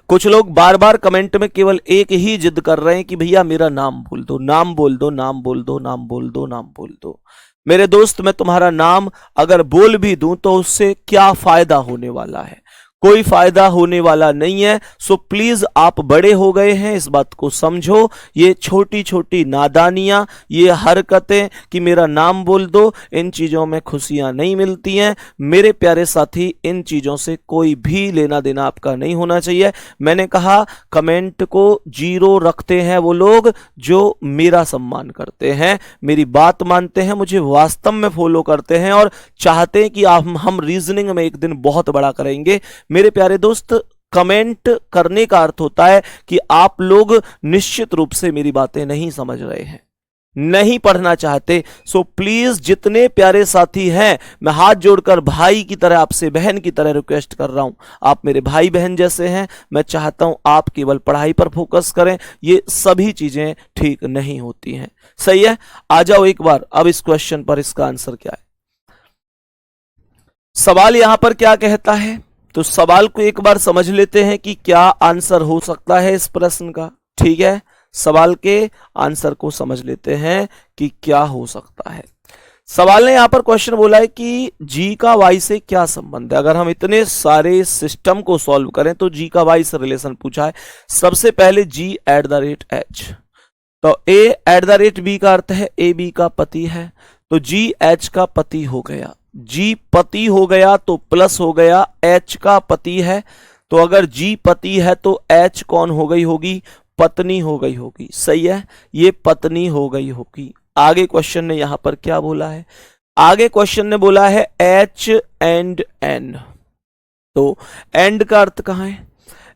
कुछ लोग बार बार कमेंट में केवल एक ही जिद कर रहे हैं कि भैया मेरा नाम बोल दो, नाम बोल दो, नाम बोल दो, नाम बोल दो, नाम बोल दो। मेरे दोस्त, मैं तुम्हारा नाम अगर बोल भी दूं तो उससे क्या फायदा होने वाला है? कोई फायदा होने वाला नहीं है। सो प्लीज, आप बड़े हो गए हैं, इस बात को समझो। ये छोटी छोटी नादानियां, ये हरकतें कि मेरा नाम बोल दो, इन चीजों में खुशियां नहीं मिलती हैं मेरे प्यारे साथी। इन चीजों से कोई भी लेना देना आपका नहीं होना चाहिए। मैंने कहा कमेंट को 0 रखते हैं वो लोग जो मेरा सम्मान करते हैं, मेरी बात मानते हैं, मुझे वास्तव में फॉलो करते हैं और चाहते हैं कि हम रीजनिंग में एक दिन बहुत बड़ा करेंगे। मेरे प्यारे दोस्त, कमेंट करने का अर्थ होता है कि आप लोग निश्चित रूप से मेरी बातें नहीं समझ रहे हैं, नहीं पढ़ना चाहते। सो प्लीज, जितने प्यारे साथी हैं, मैं हाथ जोड़कर भाई की तरह, आपसे बहन की तरह रिक्वेस्ट कर रहा हूं। आप मेरे भाई बहन जैसे हैं, मैं चाहता हूं आप केवल पढ़ाई पर फोकस करें। ये सभी चीजें ठीक नहीं होती हैं, सही है। आ जाओ एक बार अब इस क्वेश्चन पर, इसका आंसर क्या है? सवाल यहां पर क्या कहता है, तो सवाल को एक बार समझ लेते हैं कि क्या आंसर हो सकता है इस प्रश्न का, ठीक है। सवाल के आंसर को समझ लेते हैं कि क्या हो सकता है। सवाल ने यहां पर क्वेश्चन बोला है कि जी का वाई से क्या संबंध है। अगर हम इतने सारे सिस्टम को सॉल्व करें तो जी का वाई से रिलेशन पूछा है। सबसे पहले जी एट द रेट एच, तो ए एट द रेट बी का अर्थ है ए बी का पति है, तो जी एच का पति हो गया। जी पति हो गया तो प्लस हो गया एच का पति है, तो अगर जी पति है तो एच कौन हो गई होगी, पत्नी हो गई होगी। सही है, ये पत्नी हो गई होगी। आगे क्वेश्चन ने यहां पर क्या बोला है, आगे क्वेश्चन ने बोला है एच एंड एन, तो एंड का अर्थ कहां है,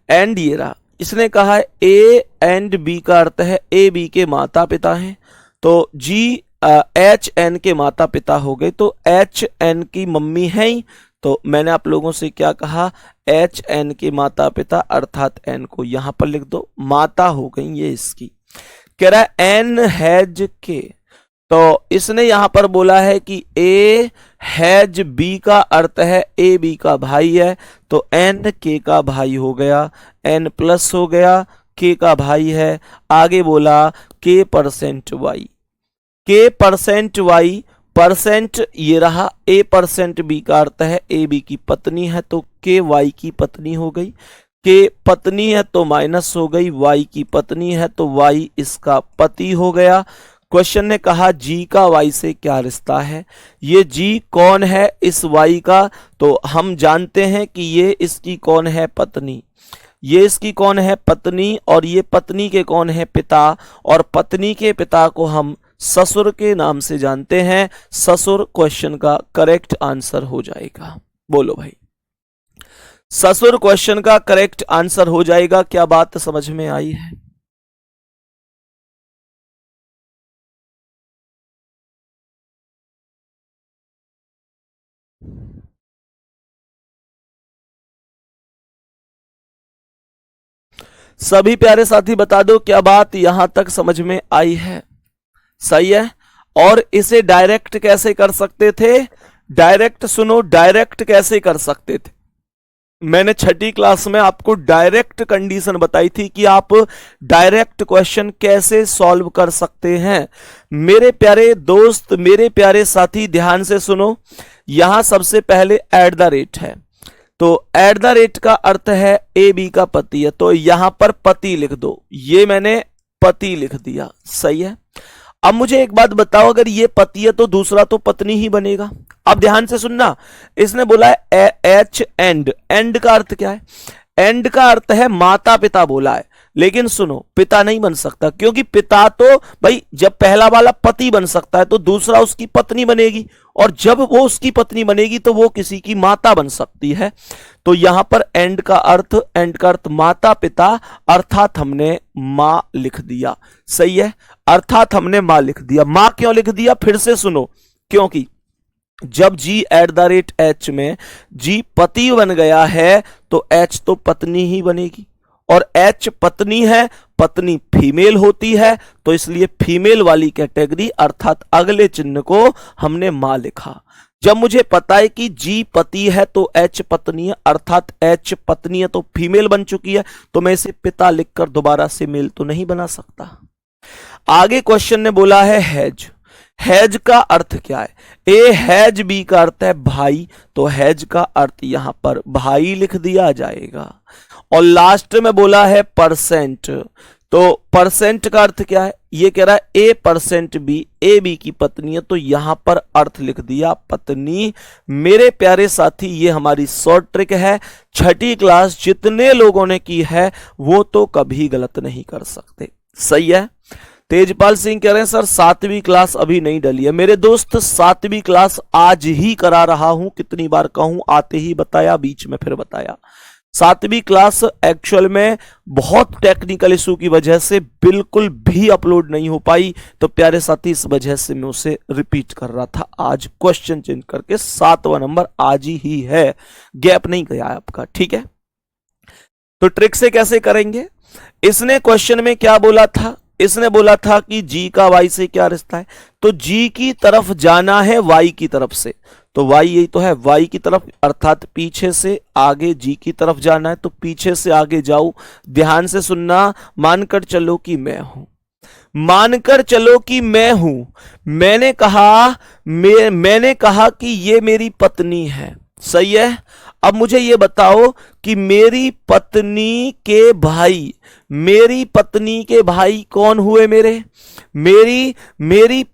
एंड ये रहा। इसने कहा है ए एंड बी का अर्थ है ए बी के माता पिता हैं, तो जी एच एन के माता पिता हो गए, तो एच एन की मम्मी है ही, तो मैंने आप लोगों से क्या कहा, एच एन के माता पिता अर्थात एन को यहां पर लिख दो, माता हो गई ये इसकी। कह रहा है एन हैज के, तो इसने यहां पर बोला है कि ए हैज बी का अर्थ है ए बी का भाई है, तो एन के का भाई हो गया, एन प्लस हो गया, के का भाई है। आगे बोला के परसेंट वाई, के परसेंट वाई, परसेंट ये रहा, ए परसेंट बी का अर्थ है ए बी की पत्नी है, तो के वाई की पत्नी हो गई। के पत्नी है तो माइनस हो गई, वाई की पत्नी है तो वाई इसका पति हो गया। क्वेश्चन ने कहा जी का वाई से क्या रिश्ता है, ये जी कौन है इस वाई का, तो हम जानते हैं कि ये इसकी कौन है, पत्नी, ये इसकी कौन है, पत्नी, और ये पत्नी के कौन है, पिता, और पत्नी के पिता को हम ससुर के नाम से जानते हैं। ससुर क्वेश्चन का करेक्ट आंसर हो जाएगा। बोलो भाई, ससुर क्वेश्चन का करेक्ट आंसर हो जाएगा। क्या बात समझ में आई है? सभी प्यारे साथी बता दो क्या बात यहां तक समझ में आई है? सही है। और इसे डायरेक्ट कैसे कर सकते थे, डायरेक्ट सुनो, डायरेक्ट कैसे कर सकते थे, मैंने छठी क्लास में आपको डायरेक्ट कंडीशन बताई थी कि आप डायरेक्ट क्वेश्चन कैसे सॉल्व कर सकते हैं। मेरे प्यारे दोस्त, मेरे प्यारे साथी ध्यान से सुनो, यहां सबसे पहले एट द रेट है, तो एट द रेट का अर्थ है ए बी का पति है, तो यहां पर पति लिख दो, ये मैंने पति लिख दिया। सही है। अब मुझे एक बात बताओ, अगर ये पति है तो दूसरा तो पत्नी ही बनेगा। अब ध्यान से सुनना, इसने बोला है एच एंड, एंड का अर्थ क्या है, एंड का अर्थ है माता पिता बोला है, लेकिन सुनो पिता नहीं बन सकता, क्योंकि पिता तो भाई जब पहला वाला पति बन सकता है तो दूसरा उसकी पत्नी बनेगी, और जब वो उसकी पत्नी बनेगी तो वो किसी की माता बन सकती है। तो यहां पर एंड का अर्थ माता पिता, अर्थात हमने मां लिख दिया। सही है, अर्थात हमने मां लिख दिया। मां क्यों लिख दिया, फिर से सुनो, क्योंकि जब जी एट द रेट एच में जी पति बन गया है तो एच तो पत्नी ही बनेगी, और एच पत्नी है, पत्नी फीमेल होती है, तो इसलिए फीमेल वाली कैटेगरी अर्थात अगले चिन्ह को हमने मां लिखा। जब मुझे पता है कि जी पति है तो एच पत्नी है, अर्थात एच पत्नी है तो फीमेल बन चुकी है, तो मैं इसे पिता लिखकर दोबारा से मेल तो नहीं बना सकता। आगे क्वेश्चन ने बोला है हैज, हैज का अर्थ क्या है, ए हैज बी का अर्थ है भाई, तो हैज का अर्थ यहां पर भाई लिख दिया जाएगा। और लास्ट में बोला है परसेंट, तो परसेंट का अर्थ क्या है, ये कह रहा है ए परसेंट बी, ए बी की पत्नी है, तो यहां पर अर्थ लिख दिया पत्नी। मेरे प्यारे साथी ये हमारी शॉर्ट ट्रिक है, छठी क्लास जितने लोगों ने की है वो तो कभी गलत नहीं कर सकते। सही है। तेजपाल सिंह कह रहे हैं सर 7वीं क्लास अभी नहीं डली है। मेरे दोस्त 7वीं क्लास आज ही करा रहा हूं, कितनी बार कहूं, आते ही बताया, बीच में फिर बताया। 7वीं क्लास एक्चुअल में बहुत टेक्निकल इशू की वजह से बिल्कुल भी अपलोड नहीं हो पाई, तो प्यारे साथी इस वजह से मैं उसे रिपीट कर रहा था। आज क्वेश्चन चेंज करके 7वां नंबर आज ही है, गैप नहीं गया है आपका, ठीक है। तो ट्रिक से कैसे करेंगे, इसने क्वेश्चन में क्या बोला था, इसने बोला था कि जी का वाई से क्या रिश्ता है, तो जी की तरफ जाना है वाई की तरफ से, तो वाई यही तो है, वाई की तरफ अर्थात पीछे से आगे जी की तरफ जाना है, तो पीछे से आगे जाऊं। ध्यान से सुनना, मानकर चलो कि मैं हूं, मानकर चलो कि मैं हूं, मैंने कहा कि ये मेरी पत्नी है। सही है। अब मुझे ये बताओ कि मेरी पत्नी के भाई कौन हुए मेरी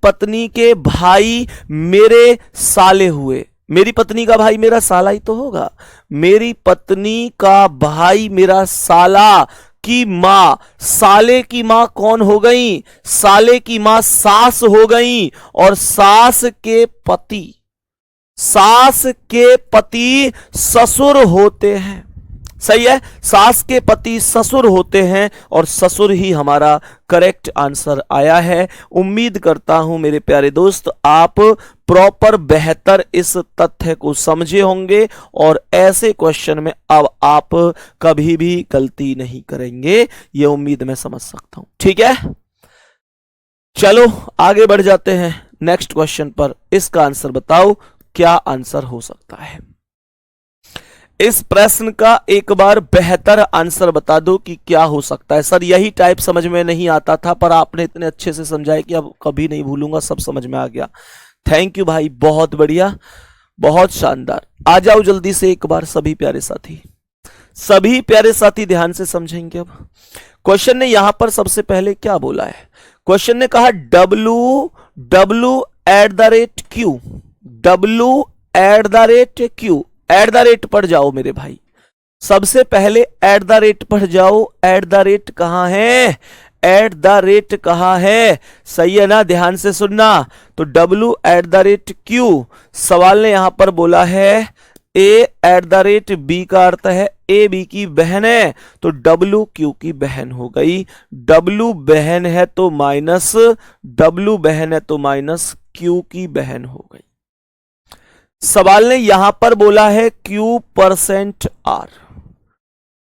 पत्नी के भाई मेरे साले हुए। मेरी पत्नी का भाई मेरा साला ही तो होगा। मेरी पत्नी का भाई मेरा साला की मां, साले की मां कौन हो गई? साले की मां सास हो गई। और सास के पति ससुर होते हैं। सही है। सास के पति ससुर होते हैं और ससुर ही हमारा करेक्ट आंसर आया है। उम्मीद करता हूं मेरे प्यारे दोस्त आप प्रॉपर बेहतर इस तथ्य को समझे होंगे और ऐसे क्वेश्चन में अब आप कभी भी गलती नहीं करेंगे, ये उम्मीद मैं समझ सकता हूं। ठीक है, चलो आगे बढ़ जाते हैं नेक्स्ट क्वेश्चन पर। इसका आंसर बताओ, क्या आंसर हो सकता है? इस प्रश्न का एक बार बेहतर आंसर बता दो कि क्या हो सकता है। सर यही टाइप समझ में नहीं आता था, पर आपने इतने अच्छे से समझाया कि अब कभी नहीं भूलूंगा, सब समझ में आ गया। थैंक यू भाई, बहुत बढ़िया, बहुत शानदार। आ जाओ जल्दी से एक बार सभी प्यारे साथी ध्यान से समझेंगे। अब क्वेश्चन ने यहां पर सबसे पहले क्या बोला है? क्वेश्चन ने कहा w एट द रेट पर जाओ मेरे भाई। सबसे पहले एट द रेट पर जाओ। एट द रेट कहां है? सही है ना, ध्यान से सुनना। तो w at the rate q, सवाल ने यहां पर बोला है a at the rate b का अर्थ है a b की बहन है, तो w q की बहन हो गई। w बहन है तो माइनस q की बहन हो गई। सवाल ने यहां पर बोला है Q%R,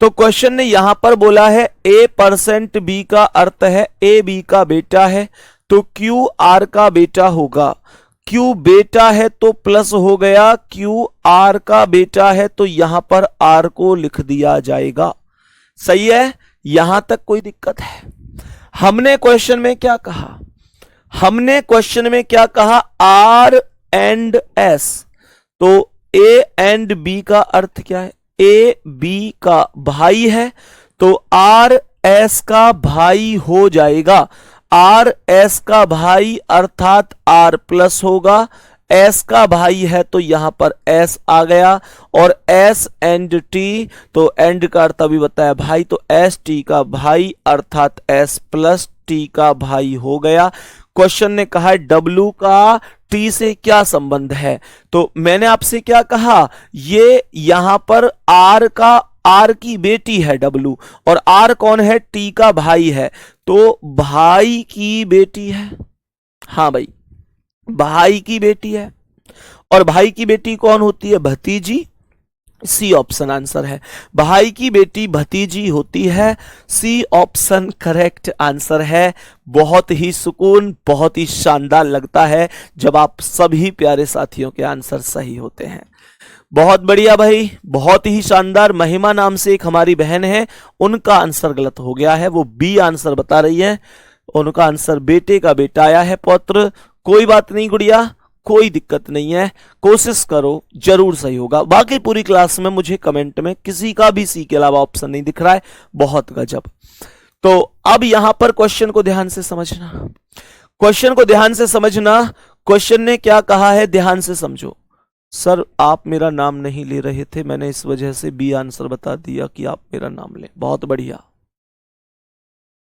तो क्वेश्चन ने यहां पर बोला है A%B का अर्थ है A B का बेटा है, तो Q R का बेटा होगा। Q बेटा है तो प्लस हो गया, Q R का बेटा है तो यहां पर R को लिख दिया जाएगा। सही है, यहां तक कोई दिक्कत है? हमने क्वेश्चन में क्या कहा? R एंड S, तो A एंड B का अर्थ क्या है? A B का भाई है, तो R S का भाई हो जाएगा। R S का भाई अर्थात R प्लस होगा। S का भाई है तो यहां पर S आ गया, और S एंड T, तो एंड का अर्थ अभी बताया भाई, तो S T का भाई अर्थात S प्लस T का भाई हो गया। क्वेश्चन ने कहा W का T से क्या संबंध है? तो मैंने आपसे क्या कहा, ये यहां पर R की बेटी है W, और R कौन है? T का भाई है, तो भाई की बेटी है। हाँ भाई, भाई की बेटी है, और भाई की बेटी कौन होती है? भतीजी। सी ऑप्शन आंसर है, भाई की बेटी भतीजी होती है। सी ऑप्शन करेक्ट आंसर है। बहुत ही सुकून, बहुत ही शानदार लगता है जब आप सभी प्यारे साथियों के आंसर सही होते हैं। बहुत बढ़िया भाई, बहुत ही शानदार। महिमा नाम से एक हमारी बहन है, उनका आंसर गलत हो गया है, वो बी आंसर बता रही है। उनका आंसर बेटे का बेटा आया है, पौत्र। कोई बात नहीं गुड़िया, कोई दिक्कत नहीं है, कोशिश करो, जरूर सही होगा। बाकी पूरी क्लास में मुझे कमेंट में किसी का भी सी के अलावा ऑप्शन नहीं दिख रहा है, बहुत गजब। तो अब यहां पर क्वेश्चन को ध्यान से समझना। क्वेश्चन ने क्या कहा है, ध्यान से समझो। सर आप मेरा नाम नहीं ले रहे थे, मैंने इस वजह से बी आंसर बता दिया कि आप मेरा नाम लें। बहुत बढ़िया,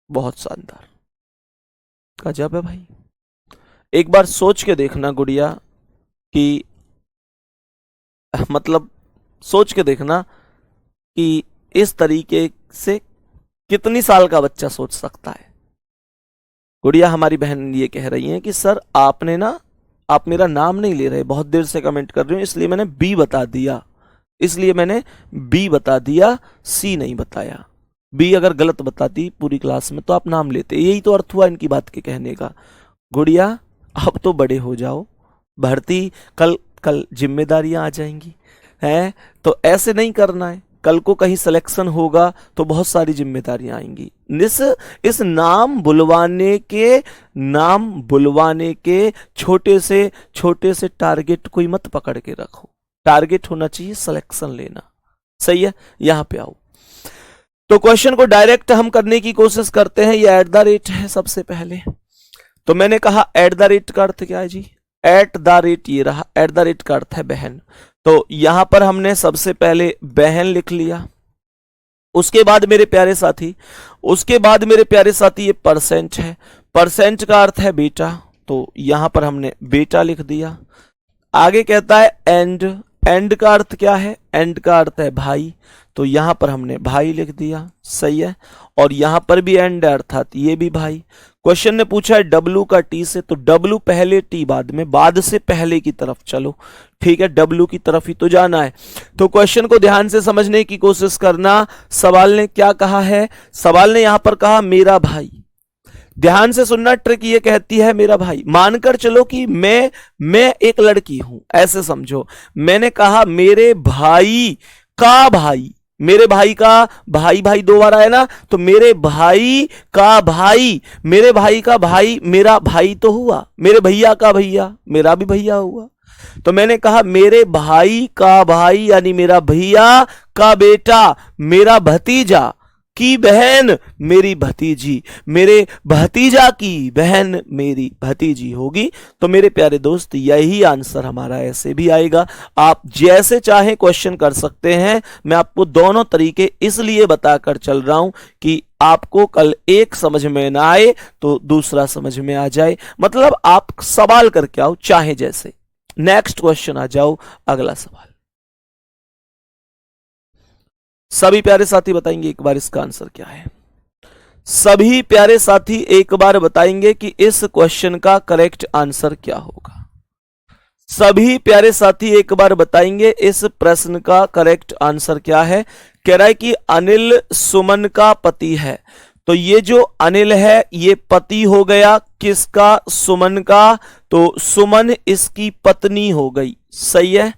बहुत शानदार, गजब है भाई। एक बार सोच के देखना गुड़िया कि मतलब सोच के देखना कि इस तरीके से कितनी साल का बच्चा सोच सकता है। गुड़िया हमारी बहन ये कह रही है कि सर आप मेरा नाम नहीं ले रहे, बहुत देर से कमेंट कर रही हूं, इसलिए मैंने बी बता दिया, सी नहीं बताया। बी अगर गलत बताती पूरी क्लास में तो आप नाम लेते। यही तो अर्थ हुआ इनकी बात के कहने का। गुड़िया अब तो बड़े हो जाओ, भर्ती कल जिम्मेदारियां आ जाएंगी हैं, तो ऐसे नहीं करना है। कल को कहीं सिलेक्शन होगा तो बहुत सारी जिम्मेदारियां आएंगी। इस नाम बुलवाने के छोटे से टारगेट कोई मत पकड़ के रखो। टारगेट होना चाहिए सिलेक्शन लेना। सही है, यहां पे आओ। तो क्वेश्चन को डायरेक्ट हम करने की कोशिश करते हैं। ये @ है सबसे पहले। तो मैंने कहा @ का अर्थ क्या है जी? @ ये रहा, @ का अर्थ है बहन। तो यहां पर हमने सबसे पहले बहन लिख लिया। उसके बाद मेरे प्यारे साथी ये परसेंट है। परसेंट का अर्थ है बेटा, तो यहां पर हमने बेटा लिख दिया। आगे कहता है एंड का अर्थ क्या है? एंड का अर्थ है भाई, तो यहां पर हमने भाई लिख दिया। सही है, और यहां पर भी एंड अर्थात ये भी भाई। क्वेश्चन ने पूछा है W का T से, तो W पहले T बाद में, बाद से पहले की तरफ चलो। ठीक है, W की तरफ ही तो जाना है। तो क्वेश्चन को ध्यान से समझने की कोशिश करना। सवाल ने क्या कहा है? सवाल ने यहां पर कहा मेरा भाई। ध्यान से सुनना, ट्रिक ये कहती है मेरा भाई। मानकर चलो कि मैं एक लड़की हूं, ऐसे समझो। मैंने कहा मेरे भाई का भाई, मेरे भाई का भाई, भाई दो बार आया ना, तो मेरे भाई का भाई, मेरे भाई का भाई मेरा भाई तो हुआ, मेरे भैया का भैया मेरा भी भैया हुआ। तो मैंने कहा मेरे भाई का भाई यानी मेरा भैया का बेटा मेरा भतीजा की बहन मेरी भतीजी, मेरे भतीजा की बहन मेरी भतीजी होगी। तो मेरे प्यारे दोस्त यही आंसर हमारा ऐसे भी आएगा। आप जैसे चाहे क्वेश्चन कर सकते हैं। मैं आपको दोनों तरीके इसलिए बताकर चल रहा हूं कि आपको कल एक समझ में ना आए तो दूसरा समझ में आ जाए। मतलब आप सवाल करके आओ चाहे जैसे। नेक्स्ट क्वेश्चन आ जाओ, अगला सवाल। सभी प्यारे साथी बताएंगे एक बार इसका आंसर क्या है? सभी प्यारे साथी एक बार बताएंगे कि इस क्वेश्चन का करेक्ट आंसर क्या होगा। सभी प्यारे साथी एक बार बताएंगे इस प्रश्न का करेक्ट आंसर क्या है। कह रहा है कि अनिल सुमन का पति है। तो ये जो अनिल है ये पति हो गया किसका? सुमन का। तो सुमन इसकी पत्नी हो गई। सही है।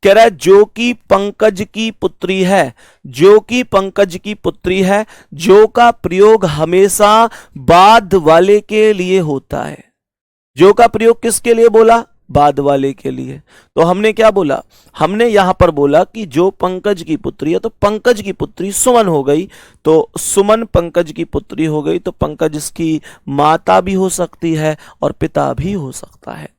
कह रहा है जो कि पंकज की पुत्री है, जो कि पंकज की पुत्री है। जो का प्रयोग हमेशा बाद वाले के लिए होता है। जो का प्रयोग किसके लिए बोला? बाद वाले के लिए। तो हमने क्या बोला? हमने यहां पर बोला कि जो पंकज की पुत्री है, तो पंकज की पुत्री सुमन हो गई। तो सुमन पंकज की पुत्री हो गई, तो पंकज इसकी माता भी हो सकती है और पिता भी हो सकता है।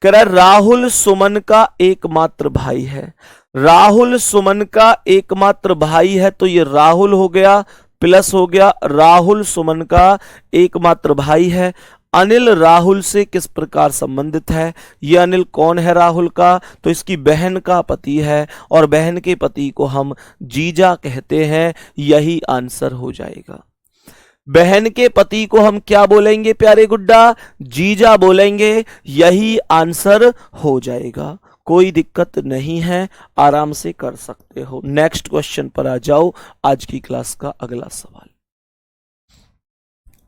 कह रहा है राहुल सुमन का एकमात्र भाई है। राहुल सुमन का एकमात्र भाई है, तो ये राहुल हो गया प्लस हो गया राहुल सुमन का एकमात्र भाई है। अनिल राहुल से किस प्रकार संबंधित है? ये अनिल कौन है राहुल का? तो इसकी बहन का पति है, और बहन के पति को हम जीजा कहते हैं। यही आंसर हो जाएगा। बहन के पति को हम क्या बोलेंगे प्यारे गुड्डा? जीजा बोलेंगे। यही आंसर हो जाएगा। कोई दिक्कत नहीं है, आराम से कर सकते हो। नेक्स्ट क्वेश्चन पर आ जाओ। आज की क्लास का अगला सवाल।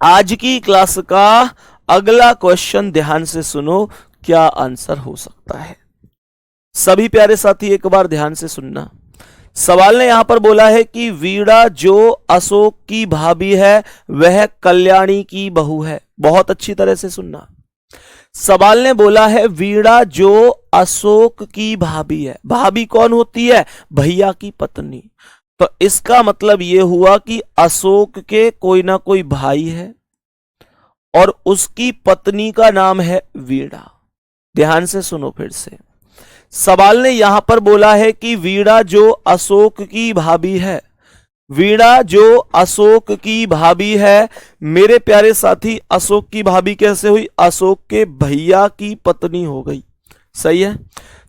आज की क्लास का अगला क्वेश्चन ध्यान से सुनो, क्या आंसर हो सकता है। सभी प्यारे साथी एक बार ध्यान से सुनना। सवाल ने यहां पर बोला है कि वीणा जो अशोक की भाभी है वह कल्याणी की बहू है। बहुत अच्छी तरह से सुनना। सवाल ने बोला है वीणा जो अशोक की भाभी है। भाभी कौन होती है? भैया की पत्नी। तो इसका मतलब यह हुआ कि अशोक के कोई ना कोई भाई है और उसकी पत्नी का नाम है वीणा। ध्यान से सुनो फिर से। सवाल ने यहां पर बोला है कि वीणा जो अशोक की भाभी है। वीणा जो अशोक की भाभी है। मेरे प्यारे साथी अशोक की भाभी कैसे हुई? अशोक के भैया की पत्नी हो गई। सही है।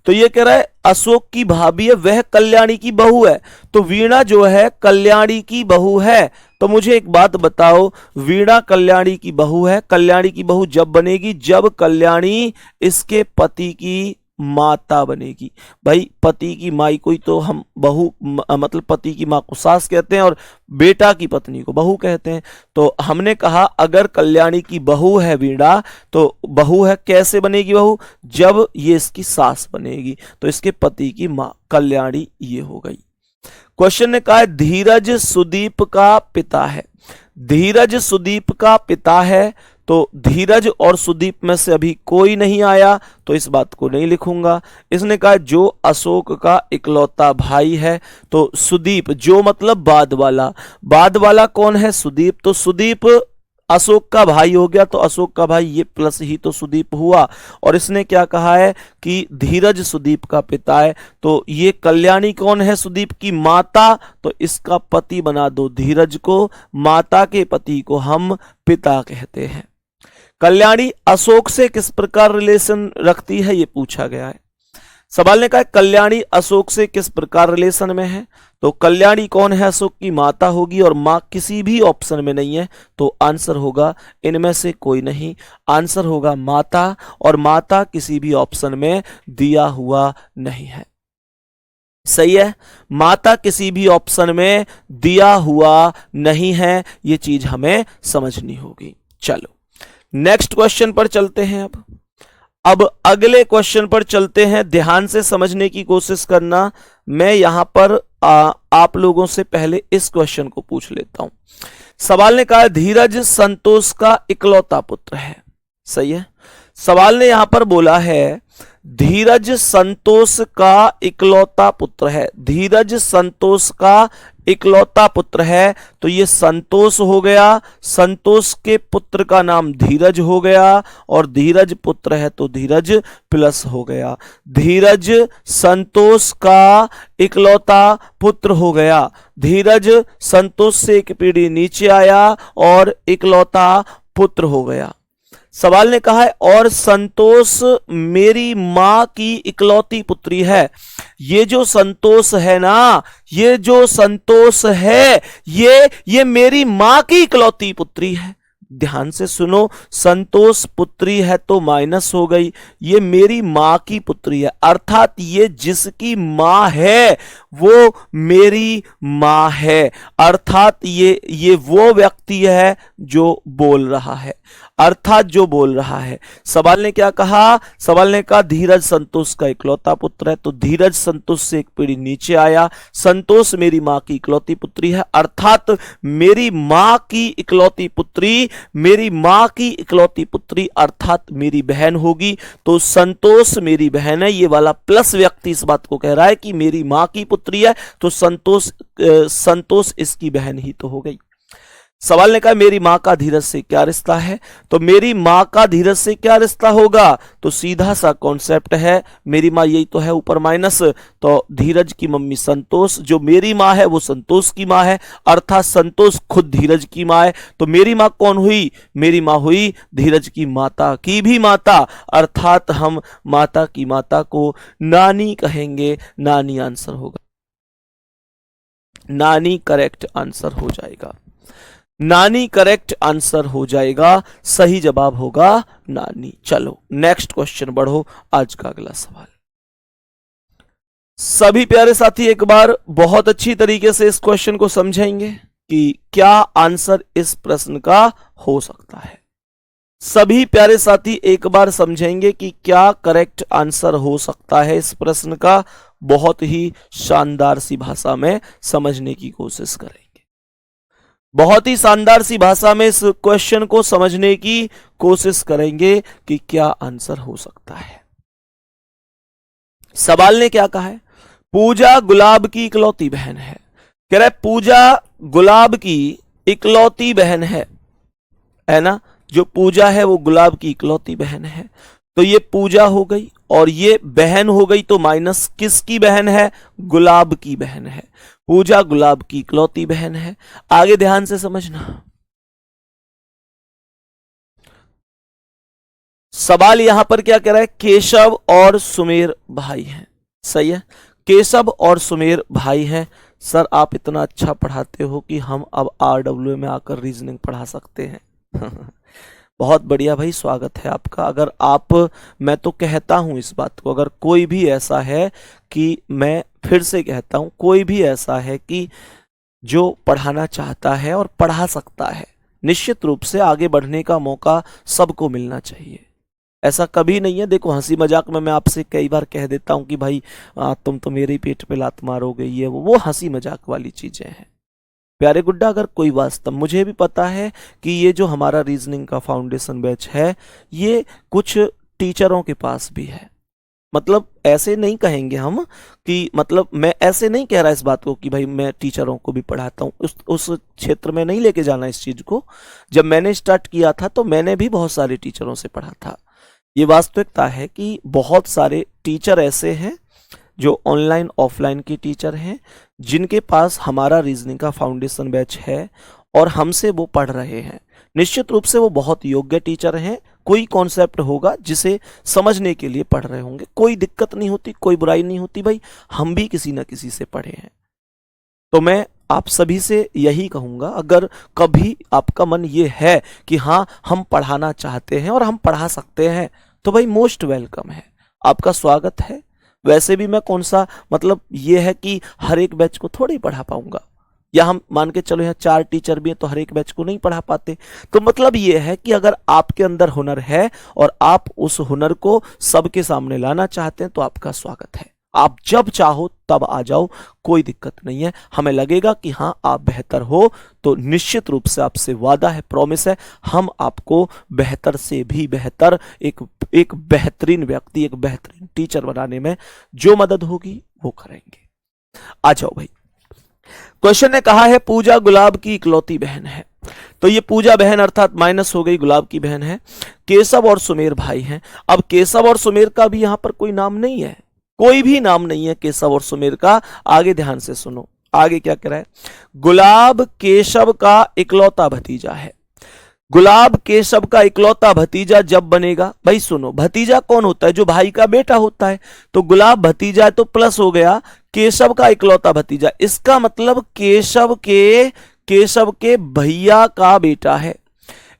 तो ये कह रहा है अशोक की भाभी है, वह कल्याणी की बहू है। तो वीणा जो है कल्याणी की बहू है। तो मुझे एक बात बताओ, वीणा कल्याणी की बहू है। कल्याणी की बहू जब बनेगी जब कल्याणी इसके पति की माता बनेगी। भाई पति की माई को ही तो हम बहू मतलब पति की मां को सास कहते हैं और बेटा की पत्नी को बहू कहते हैं। तो हमने कहा अगर कल्याणी की बहू है वीणा, तो बहू है कैसे बनेगी बहू? जब ये इसकी सास बनेगी। तो इसके पति की मां कल्याणी ये हो गई। क्वेश्चन ने कहा है धीरज सुदीप का पिता है। धीरज सुदीप का पिता है, तो धीरज और सुदीप में से अभी कोई नहीं आया, तो इस बात को नहीं लिखूंगा। इसने कहा जो अशोक का इकलौता भाई है, तो सुदीप, जो मतलब बाद वाला, बाद वाला कौन है? सुदीप। तो सुदीप अशोक का भाई हो गया, तो अशोक का भाई ये प्लस ही तो सुदीप हुआ। और इसने क्या कहा है कि धीरज सुदीप का पिता है, तो ये कल्याणी कौन है? सुदीप की माता, तो इसका पति बना दो धीरज को, माता के पति को हम पिता कहते हैं। कल्याणी अशोक से किस प्रकार रिलेशन रखती है, ये पूछा गया है। सवाल ने कहा कल्याणी अशोक से किस प्रकार रिलेशन में है, तो कल्याणी कौन है? अशोक की माता होगी, और मां किसी भी ऑप्शन में नहीं है, तो आंसर होगा इनमें से कोई नहीं, आंसर होगा माता, और माता किसी भी ऑप्शन में दिया हुआ नहीं है। सही है, माता किसी भी ऑप्शन में दिया हुआ नहीं है, ये चीज हमें समझनी होगी। चलो नेक्स्ट क्वेश्चन पर चलते हैं। अब अगले क्वेश्चन पर चलते हैं, ध्यान से समझने की कोशिश करना। मैं यहां पर आप लोगों से पहले इस क्वेश्चन को पूछ लेता हूं। सवाल ने कहा धीरज संतोष का इकलौता पुत्र है। सही है, सवाल ने यहां पर बोला है धीरज संतोष का इकलौता पुत्र है। धीरज संतोष का इकलौता पुत्र है, तो ये संतोष हो गया, संतोष के पुत्र का नाम धीरज हो गया, और धीरज पुत्र है तो धीरज प्लस हो गया। धीरज संतोष का इकलौता पुत्र हो गया। धीरज संतोष से एक पीढ़ी नीचे आया और इकलौता पुत्र हो गया। सवाल ने कहा है और संतोष मेरी मां की इकलौती पुत्री है। ये जो संतोष है ना, ये जो संतोष है, ये मेरी मां की इकलौती पुत्री है। ध्यान से सुनो, संतोष पुत्री है तो माइनस हो गई, ये मेरी मां की पुत्री है, अर्थात ये जिसकी मां है वो मेरी मां है, अर्थात ये वो व्यक्ति है जो बोल रहा है, अर्थात जो बोल रहा है। सवाल ने क्या कहा? सवाल ने कहा धीरज संतोष का इकलौता पुत्र है, तो धीरज संतोष से एक पीढ़ी नीचे आया, संतोष मेरी मां की इकलौती पुत्री है, अर्थात मेरी मां की इकलौती पुत्री, मेरी मां की इकलौती पुत्री अर्थात मेरी बहन होगी। तो संतोष मेरी बहन है, ये वाला प्लस व्यक्ति इस बात को कह रहा है कि मेरी मां की पुत्री है, तो संतोष इसकी बहन ही तो हो गई। सवाल ने कहा मेरी मां का धीरज से क्या रिश्ता है, तो मेरी मां का धीरज से क्या रिश्ता होगा, तो सीधा सा कॉन्सेप्ट है, मेरी मां यही तो है ऊपर माइनस, तो धीरज की मम्मी संतोष, जो मेरी मां है वो संतोष की मां है, अर्थात संतोष खुद धीरज की मां है। तो मेरी मां कौन हुई? मेरी मां हुई धीरज की माता की भी माता, अर्थात हम माता की माता को नानी कहेंगे। नानी आंसर होगा, नानी करेक्ट आंसर हो जाएगा, नानी करेक्ट आंसर हो जाएगा, सही जवाब होगा नानी। चलो नेक्स्ट क्वेश्चन बढ़ो, आज का अगला सवाल। सभी प्यारे साथी एक बार बहुत अच्छी तरीके से इस क्वेश्चन को समझेंगे कि क्या आंसर इस प्रश्न का हो सकता है। सभी प्यारे साथी एक बार समझेंगे कि क्या करेक्ट आंसर हो सकता है इस प्रश्न का, बहुत ही शानदार सी भाषा में समझने की कोशिश करेंगे, बहुत ही शानदार सी भाषा में इस क्वेश्चन को समझने की कोशिश करेंगे कि क्या आंसर हो सकता है। सवाल ने क्या कहा है? पूजा गुलाब की इकलौती बहन है। कह रहा है पूजा गुलाब की इकलौती बहन है ना, जो पूजा है वो गुलाब की इकलौती बहन है, तो ये पूजा हो गई और ये बहन हो गई, तो माइनस किसकी बहन है? गुलाब की बहन है। पूजा गुलाब की इकलौती बहन है। आगे ध्यान से समझना, सवाल यहां पर क्या कह रहा है? केशव और सुमेर भाई हैं। सही है, केशव और सुमेर भाई हैं। सर आप इतना अच्छा पढ़ाते हो कि हम अब RWA में आकर रीजनिंग पढ़ा सकते हैं। बहुत बढ़िया भाई, स्वागत है आपका। अगर आप, मैं तो कहता हूं इस बात को, अगर कोई भी ऐसा है कि, मैं फिर से कहता हूं, कोई भी ऐसा है कि जो पढ़ाना चाहता है और पढ़ा सकता है, निश्चित रूप से आगे बढ़ने का मौका सबको मिलना चाहिए। ऐसा कभी नहीं है। देखो हंसी मजाक में मैं आपसे कई बार कह देता हूं कि भाई तुम तो मेरे ही पेट पे लात मारोगे, ये वो हंसी मजाक वाली चीजें हैं। प्यारे गुड्डा, अगर कोई वास्तव, मुझे भी पता है कि ये जो हमारा रीजनिंग का फाउंडेशन बैच है ये कुछ टीचरों के पास भी है। मतलब ऐसे नहीं कहेंगे हम कि, मतलब मैं ऐसे नहीं कह रहा इस बात को कि भाई मैं टीचरों को भी पढ़ाता हूँ, उस क्षेत्र में नहीं लेके जाना इस चीज को। जब मैंने स्टार्ट किया था तो मैंने भी बहुत सारे टीचरों से पढ़ा था। ये वास्तविकता है कि बहुत सारे टीचर ऐसे हैं जो ऑनलाइन ऑफलाइन के टीचर हैं, जिनके पास हमारा रीजनिंग का फाउंडेशन बैच है और हमसे वो पढ़ रहे हैं। निश्चित रूप से वो बहुत योग्य टीचर हैं। कोई कॉन्सेप्ट होगा जिसे समझने के लिए पढ़ रहे होंगे, कोई दिक्कत नहीं होती, कोई बुराई नहीं होती भाई, हम भी किसी ना किसी से पढ़े हैं। तो मैं आप सभी से यही कहूंगा, अगर कभी आपका मन ये है कि हाँ हम पढ़ाना चाहते हैं और हम पढ़ा सकते हैं, तो भाई मोस्ट वेलकम है, आपका स्वागत है। वैसे भी मैं कौन सा, मतलब ये है कि हर एक बैच को थोड़ी पढ़ा पाऊंगा, या हम मान के चलो यहाँ 4 टीचर भी हैं तो हर एक बैच को नहीं पढ़ा पाते। तो मतलब ये है कि अगर आपके अंदर हुनर है और आप उस हुनर को सबके सामने लाना चाहते हैं तो आपका स्वागत है। आप जब चाहो तब आ जाओ, कोई दिक्कत नहीं है। हमें लगेगा कि हाँ आप बेहतर हो तो निश्चित रूप से आपसे वादा है, प्रॉमिस है, हम आपको बेहतर से भी बेहतर एक बेहतरीन व्यक्ति, एक बेहतरीन टीचर बनाने में जो मदद होगी वो करेंगे। आ जाओ भाई। क्वेश्चन ने कहा है पूजा गुलाब की इकलौती बहन है। तो ये पूजा बहन अर्थात माइनस हो गई, गुलाब की बहन है। केशव और सुमेर भाई हैं। अब केशव और सुमेर का भी यहां पर कोई नाम नहीं है, कोई भी नाम नहीं है केशव और सुमेर का। आगे ध्यान से सुनो, आगे क्या कह रहा है। गुलाब केशव का इकलौता भतीजा है। गुलाब केशव का इकलौता भतीजा जब बनेगा, भाई सुनो, भतीजा कौन होता है? जो भाई का बेटा होता है। तो गुलाब भतीजा तो प्लस हो गया, केशव का इकलौता भतीजा, इसका मतलब केशव के भैया का बेटा है।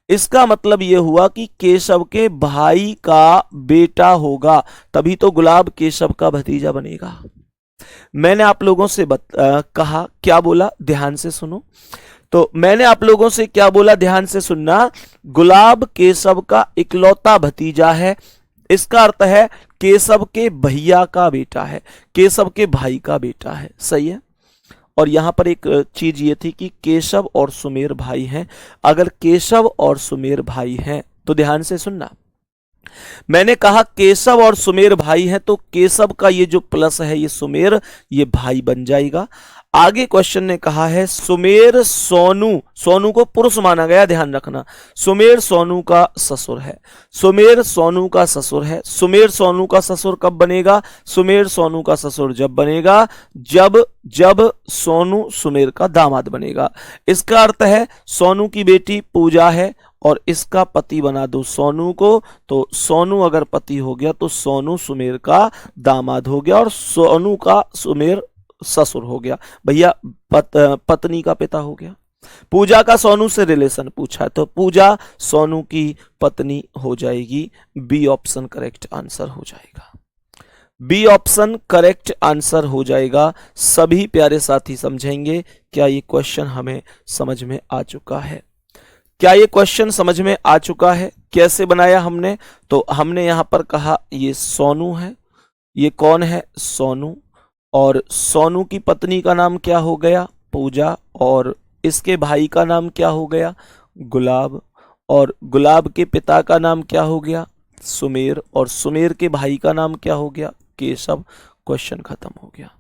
इसका मतलब यह हुआ कि केशव के भाई का बेटा होगा, तभी तो गुलाब केशव का भतीजा बनेगा। मैंने आप लोगों से कहा, क्या बोला, ध्यान से सुनो। तो मैंने आप लोगों से क्या बोला, ध्यान से सुनना। गुलाब केशव का इकलौता भतीजा है, इसका अर्थ है केशव के भैया का बेटा है, केशव के भाई का बेटा है। सही है। और यहां पर एक चीज ये थी कि केशव और सुमेर भाई हैं। अगर केशव और सुमेर भाई हैं तो ध्यान से सुनना, मैंने कहा केशव और सुमेर भाई हैं, तो केशव का ये जो प्लस है ये सुमेर, ये भाई बन जाएगा। आगे क्वेश्चन ने कहा है सुमेर सोनू, सोनू को पुरुष माना गया, ध्यान रखना। सुमेर सोनू का ससुर है, सुमेर सोनू का ससुर है। सुमेर सोनू का ससुर कब बनेगा? सुमेर सोनू का ससुर जब बनेगा जब सोनू सुमेर का दामाद बनेगा। इसका अर्थ है सोनू की बेटी पूजा है और इसका पति बना दो सोनू को, तो सोनू अगर पति हो गया तो सोनू सुमेर का दामाद हो गया और सोनू का सुमेर ससुर हो गया। भैया पत्नी का पिता हो गया। पूजा का सोनू से रिलेशन पूछा है तो पूजा सोनू की पत्नी हो जाएगी। बी ऑप्शन करेक्ट आंसर हो जाएगा, बी ऑप्शन करेक्ट आंसर हो जाएगा। सभी प्यारे साथी समझेंगे। क्या ये क्वेश्चन हमें समझ में आ चुका है? क्या ये क्वेश्चन समझ में आ चुका है? कैसे बनाया हमने? तो हमने यहां पर कहा ये सोनू है, ये कौन है? सोनू। और सोनू की पत्नी का नाम क्या हो गया? पूजा। और इसके भाई का नाम क्या हो गया? गुलाब। और गुलाब के पिता का नाम क्या हो गया? सुमेर। और सुमेर के भाई का नाम क्या हो गया? केशव। क्वेश्चन खत्म हो गया,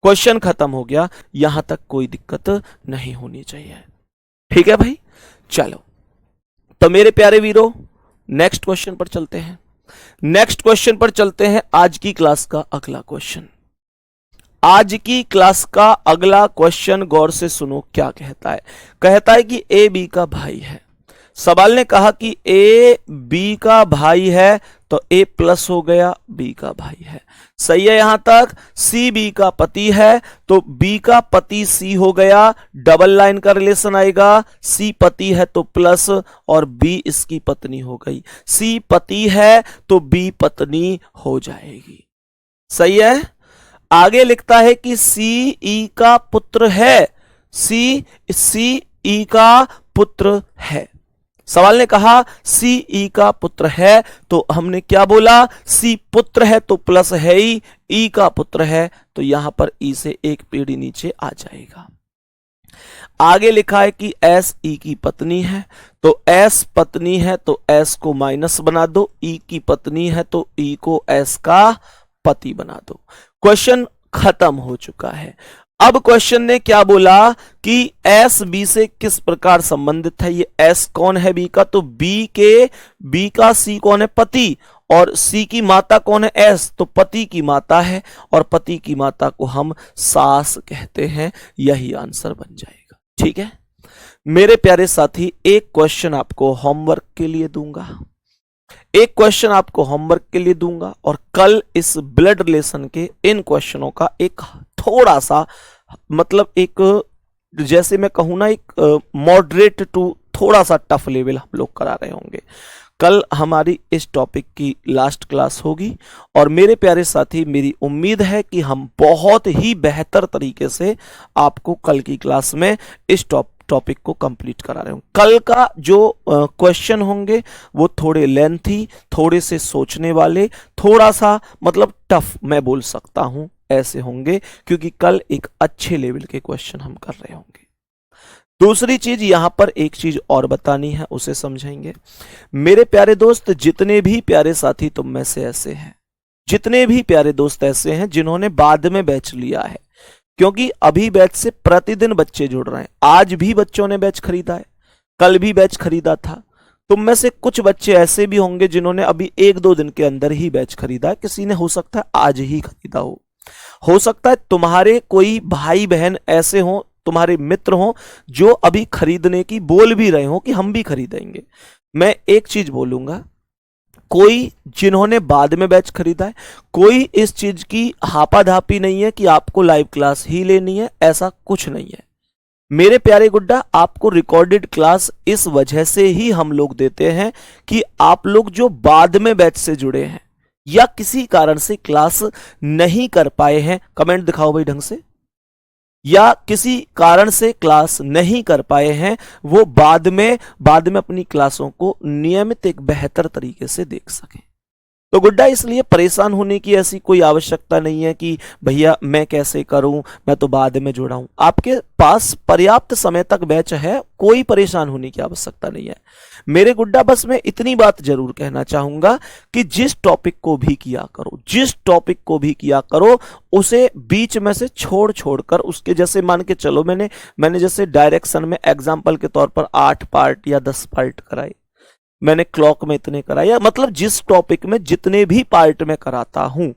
क्वेश्चन खत्म हो गया। यहां तक कोई दिक्कत नहीं होनी चाहिए। ठीक है भाई, चलो तो मेरे प्यारे वीरों नेक्स्ट क्वेश्चन पर चलते हैं। नेक्स्ट क्वेश्चन पर चलते हैं। आज की क्लास का अगला क्वेश्चन, आज की क्लास का अगला क्वेश्चन गौर से सुनो क्या कहता है। कहता है कि ए बी का भाई है। सवाल ने कहा कि ए बी का भाई है तो ए प्लस हो गया, बी का भाई है। सही है यहां तक। सी बी का पति है तो बी का पति सी हो गया, डबल लाइन का रिलेशन आएगा। सी पति है तो प्लस और बी इसकी पत्नी हो गई। सी पति है तो बी पत्नी हो जाएगी। सही है। आगे लिखता है कि सी ई का पुत्र है, सी ई का पुत्र है। सवाल ने कहा सी ई का पुत्र है, तो हमने क्या बोला, सी पुत्र है तो प्लस है ही, ई का पुत्र है तो यहां पर ई से एक पीढ़ी नीचे आ जाएगा। आगे लिखा है कि एस ई की पत्नी है, तो एस पत्नी है तो एस को माइनस बना दो, ई की पत्नी है तो ई को एस का पति बना दो। क्वेश्चन खत्म हो चुका है। अब क्वेश्चन ने क्या बोला कि एस बी से किस प्रकार संबंधित है। ये एस कौन है बी का, तो बी का सी कौन है, पति, और सी की माता कौन है, एस, तो पति की माता है और पति की माता को हम सास कहते हैं। यही आंसर बन जाएगा। ठीक है मेरे प्यारे साथी, एक क्वेश्चन आपको होमवर्क के लिए दूंगा, एक क्वेश्चन आपको होमवर्क के लिए दूंगा, और कल इस ब्लड रिलेशन के इन क्वेश्चनों का एक थोड़ा सा मतलब एक, जैसे मैं कहूं ना, एक मॉडरेट टू थोड़ा सा टफ लेवल हम लोग करा रहे होंगे। कल हमारी इस टॉपिक की लास्ट क्लास होगी और मेरे प्यारे साथी, मेरी उम्मीद है कि हम बहुत ही बेहतर तरीके से आपको कल की क्लास में इस टॉपिक को कंप्लीट करा रहे हूं। कल का जो क्वेश्चन होंगे वो थोड़े लेंथी, थोड़े से सोचने वाले, थोड़ा सा मतलब टफ मैं बोल सकता हूं ऐसे होंगे, क्योंकि कल एक अच्छे लेवल के क्वेश्चन हम कर रहे होंगे। दूसरी चीज यहां पर एक चीज और बतानी है, उसे समझेंगे। मेरे प्यारे दोस्त, जितने भी प्यारे साथी तुम में से ऐसे हैं, जितने भी प्यारे दोस्त ऐसे हैं जिन्होंने बाद में बैच लिया है, क्योंकि अभी बैच से प्रतिदिन बच्चे जुड़ रहे हैं। आज भी बच्चों ने बैच खरीदा है, कल भी बैच खरीदा था। तुम में से कुछ बच्चे ऐसे भी होंगे जिन्होंने अभी 1-2 दिन के अंदर ही बैच खरीदा है, किसी ने हो सकता है आज ही खरीदा हो सकता है तुम्हारे कोई भाई बहन ऐसे हों, तुम्हारे मित्र हों जो अभी खरीदने की बोल भी रहे हो कि हम भी खरीदेंगे। मैं एक चीज बोलूंगा, कोई जिन्होंने बाद में बैच खरीदा है, कोई इस चीज की हापाधापी नहीं है कि आपको लाइव क्लास ही लेनी है, ऐसा कुछ नहीं है मेरे प्यारे गुड्डा। आपको रिकॉर्डेड क्लास इस वजह से ही हम लोग देते हैं कि आप लोग जो बाद में बैच से जुड़े हैं या किसी कारण से क्लास नहीं कर पाए हैं, कमेंट दिखाओ भाई ढंग से, या किसी कारण से क्लास नहीं कर पाए हैं, वो बाद में अपनी क्लासों को नियमित एक बेहतर तरीके से देख सकें। तो गुड्डा, इसलिए परेशान होने की ऐसी कोई आवश्यकता नहीं है कि भैया मैं कैसे करूं, मैं तो बाद में जुड़ा हूं। आपके पास पर्याप्त समय तक बैच है, कोई परेशान होने की आवश्यकता नहीं है मेरे गुड्डा। बस मैं इतनी बात जरूर कहना चाहूंगा कि जिस टॉपिक को भी किया करो, उसे बीच में से छोड़ कर उसके, जैसे मान के चलो मैंने जैसे डायरेक्शन में एग्जाम्पल के तौर पर 8 पार्ट या 10 पार्ट कराए, मैंने क्लॉक में इतने कराया, मतलब जिस टॉपिक में जितने भी पार्ट में कराता हूं,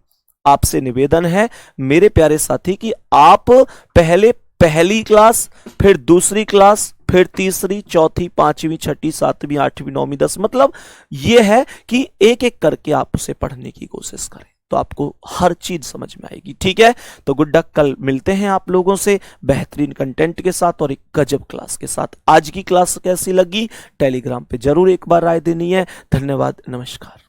आपसे निवेदन है मेरे प्यारे साथी कि आप पहले पहली क्लास, फिर दूसरी क्लास, फिर तीसरी, चौथी, पांचवी, छठी, सातवीं, आठवीं, नौवीं, 10, मतलब यह है कि एक एक करके आप उसे पढ़ने की कोशिश करें, तो आपको हर चीज समझ में आएगी। ठीक है, तो गुड्डा कल मिलते हैं आप लोगों से बेहतरीन कंटेंट के साथ और एक गजब क्लास के साथ। आज की क्लास कैसी लगी टेलीग्राम पे जरूर एक बार राय देनी है। धन्यवाद, नमस्कार।